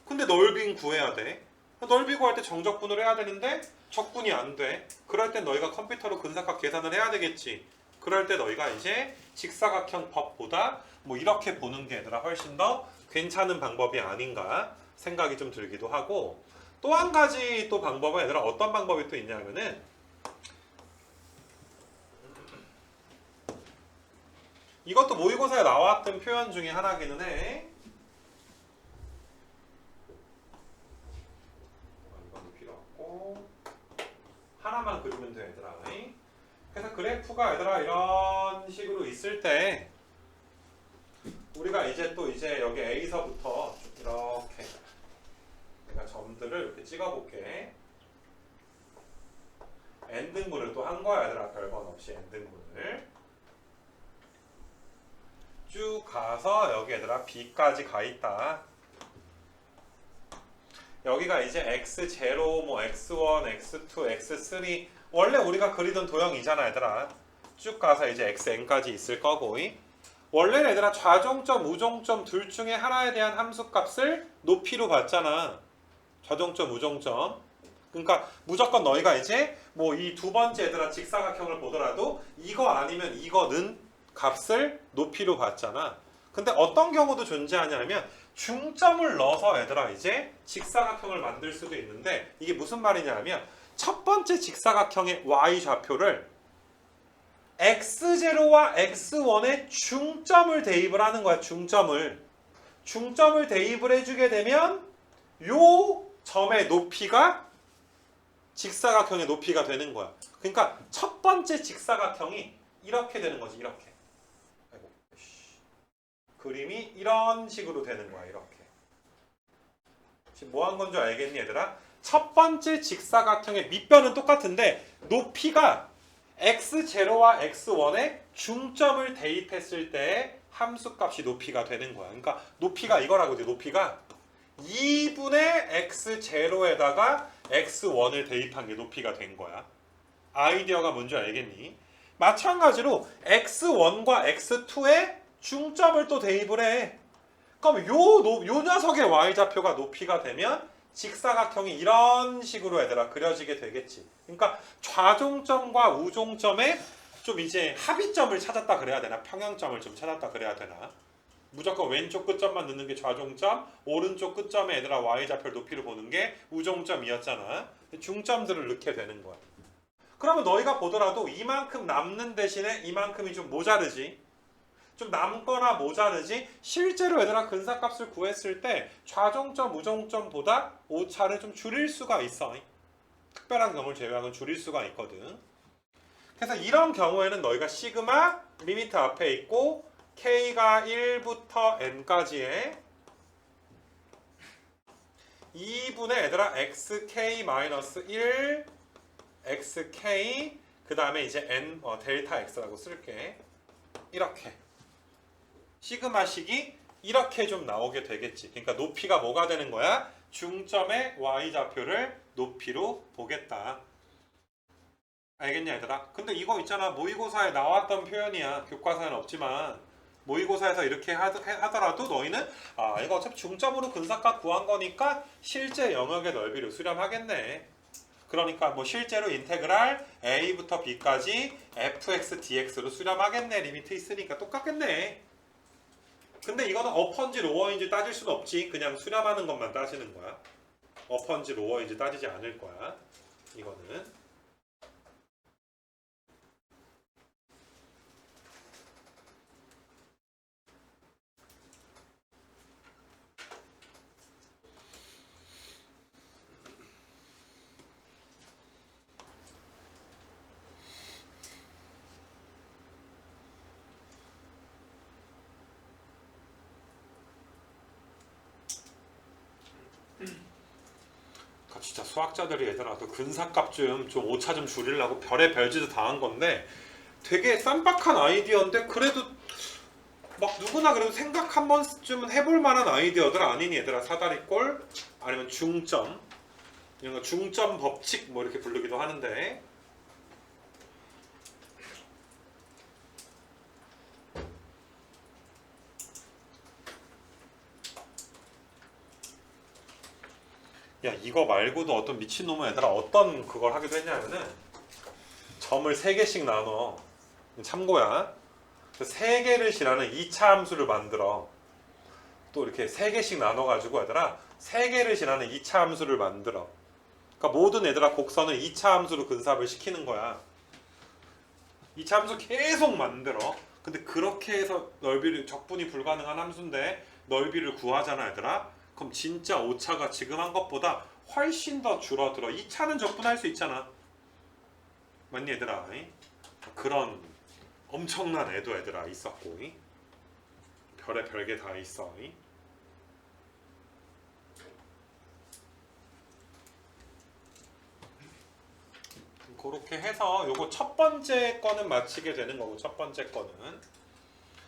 근데 넓이는 구해야 돼. 넓이 구할 때 정적분을 해야 되는데 적분이 안 돼. 그럴 땐 너희가 컴퓨터로 근사각 계산을 해야 되겠지. 그럴 때 너희가 이제 직사각형 법보다 뭐 이렇게 보는 게 얘들아 훨씬 더 괜찮은 방법이 아닌가 생각이 좀 들기도 하고, 또 한 가지 또 방법은 얘들아 어떤 방법이 또 있냐면은 이것도 모의고사에 나왔던 표현 중에 하나기는 해. 이건 필요 없고 하나만 그리면 돼 얘들아. 그래서 그래프가 얘들아 이런 식으로 있을 때 우리가 이제 또 이제 여기 A서부터 이렇게 내가 점들을 이렇게 찍어볼게. N등분을 또 한 거야 얘들아. 별건 없이 N등분을 쭉 가서 여기 얘들아 B까지 가 있다. 여기가 이제 X0, 뭐 X1, X2, X3 원래 우리가 그리던 도형이잖아 얘들아. 쭉 가서 이제 XN까지 있을 거고, 원래는 얘들아 좌종점, 우종점 둘 중에 하나에 대한 함수값을 높이로 봤잖아. 좌종점, 우종점. 그러니까 무조건 너희가 이제 뭐 이 두 번째 얘들아 직사각형을 보더라도 이거 아니면 이거는 값을 높이로 봤잖아. 근데 어떤 경우도 존재하냐면 중점을 넣어서 얘들아 이제 직사각형을 만들 수도 있는데, 이게 무슨 말이냐면 첫 번째 직사각형의 y-좌표를 x0와 x1의 중점을 대입을 하는 거야. 중점을 대입을 해주게 되면 요 점의 높이가 직사각형의 높이가 되는 거야. 그러니까 첫 번째 직사각형이 이렇게 되는 거지. 이렇게. 아이고, 그림이 이런 식으로 되는 거야. 이렇게. 지금 뭐 한 건 줄 알겠니 얘들아? 첫 번째 직사각형의 밑변은 똑같은데 높이가 x0와 x1의 중점을 대입했을 때 함수값이 높이가 되는 거야. 그러니까 높이가 이거라고 돼. 높이가 2분의 x0에다가 x1을 대입한 게 높이가 된 거야. 아이디어가 뭔지 알겠니? 마찬가지로 x1과 x2의 중점을 또 대입을 해. 그럼 요 녀석의 y좌표가 높이가 되면 직사각형이 이런 식으로 얘들아 그려지게 되겠지. 그러니까 좌종점과 우종점에 좀 이제 합의점을 찾았다 그래야 되나? 평형점을 좀 찾았다 그래야 되나? 무조건 왼쪽 끝점만 넣는 게 좌종점, 오른쪽 끝점에 얘들아 y좌표 높이를 보는 게 우종점이었잖아. 중점들을 넣게 되는 거야. 그러면 너희가 보더라도 이만큼 남는 대신에 이만큼이 좀 모자르지. 좀 남거나 모자르지. 실제로 얘들아 근사값을 구했을 때 좌종점, 우종점보다 오차를 좀 줄일 수가 있어. 특별한 경우를 제외하고는 줄일 수가 있거든. 그래서 이런 경우에는 너희가 시그마 리미트 앞에 있고 k가 1부터 n까지의 2분의 얘들아 xk-1 xk 그 다음에 이제 n 델타 x라고 쓸게. 이렇게 시그마식이 이렇게 좀 나오게 되겠지. 그러니까 높이가 뭐가 되는 거야? 중점의 y좌표를 높이로 보겠다. 알겠냐 얘들아? 근데 이거 있잖아, 모의고사에 나왔던 표현이야. 교과서에는 없지만 모의고사에서 이렇게 하더라도 너희는 이거 어차피 중점으로 근사값 구한 거니까 실제 영역의 넓이를 수렴하겠네. 그러니까 뭐 실제로 인테그랄 a부터 b까지 fx dx로 수렴하겠네. 리미트 있으니까 똑같겠네. 근데 이거는 어퍼인지 로어인지 따질 수는 없지. 그냥 수렴하는 것만 따지는 거야. 어퍼인지 로어인지 따지지 않을 거야. 이거는. 진짜 수학자들이 얘들아 그 근사값 좀 오차 좀 줄이려고 별의 별짓을 다 한 건데 되게 쌈박한 아이디어인데 그래도 막 누구나 그래도 생각 한 번쯤은 해볼 만한 아이디어들 아니니 얘들아. 사다리꼴 아니면 중점 이런 거 중점 법칙 뭐 이렇게 부르기도 하는데 야 이거 말고도 어떤 미친놈은 얘들아 어떤 그걸 하기도 했냐면은 점을 3개씩 나눠. 참고야. 3개를 실하는 2차 함수를 만들어. 또 이렇게 3개씩 나눠가지고 얘들아 3개를 실하는 2차 함수를 만들어. 그러니까 모든 얘들아 곡선을 2차 함수로 근삽을 시키는 거야. 2차 함수 계속 만들어. 근데 그렇게 해서 넓이를 적분이 불가능한 함수인데 넓이를 구하잖아 얘들아. 그럼 진짜 오차가 지금 한 것보다 훨씬 더 줄어들어. 2차는 적분할 수 있잖아. 맞니 얘들아? 그런 엄청난 애도 얘들아 있었고 별의 별게 다 있어. 그렇게 해서 요거 첫 번째 거는 마치게 되는 거고 첫 번째 거는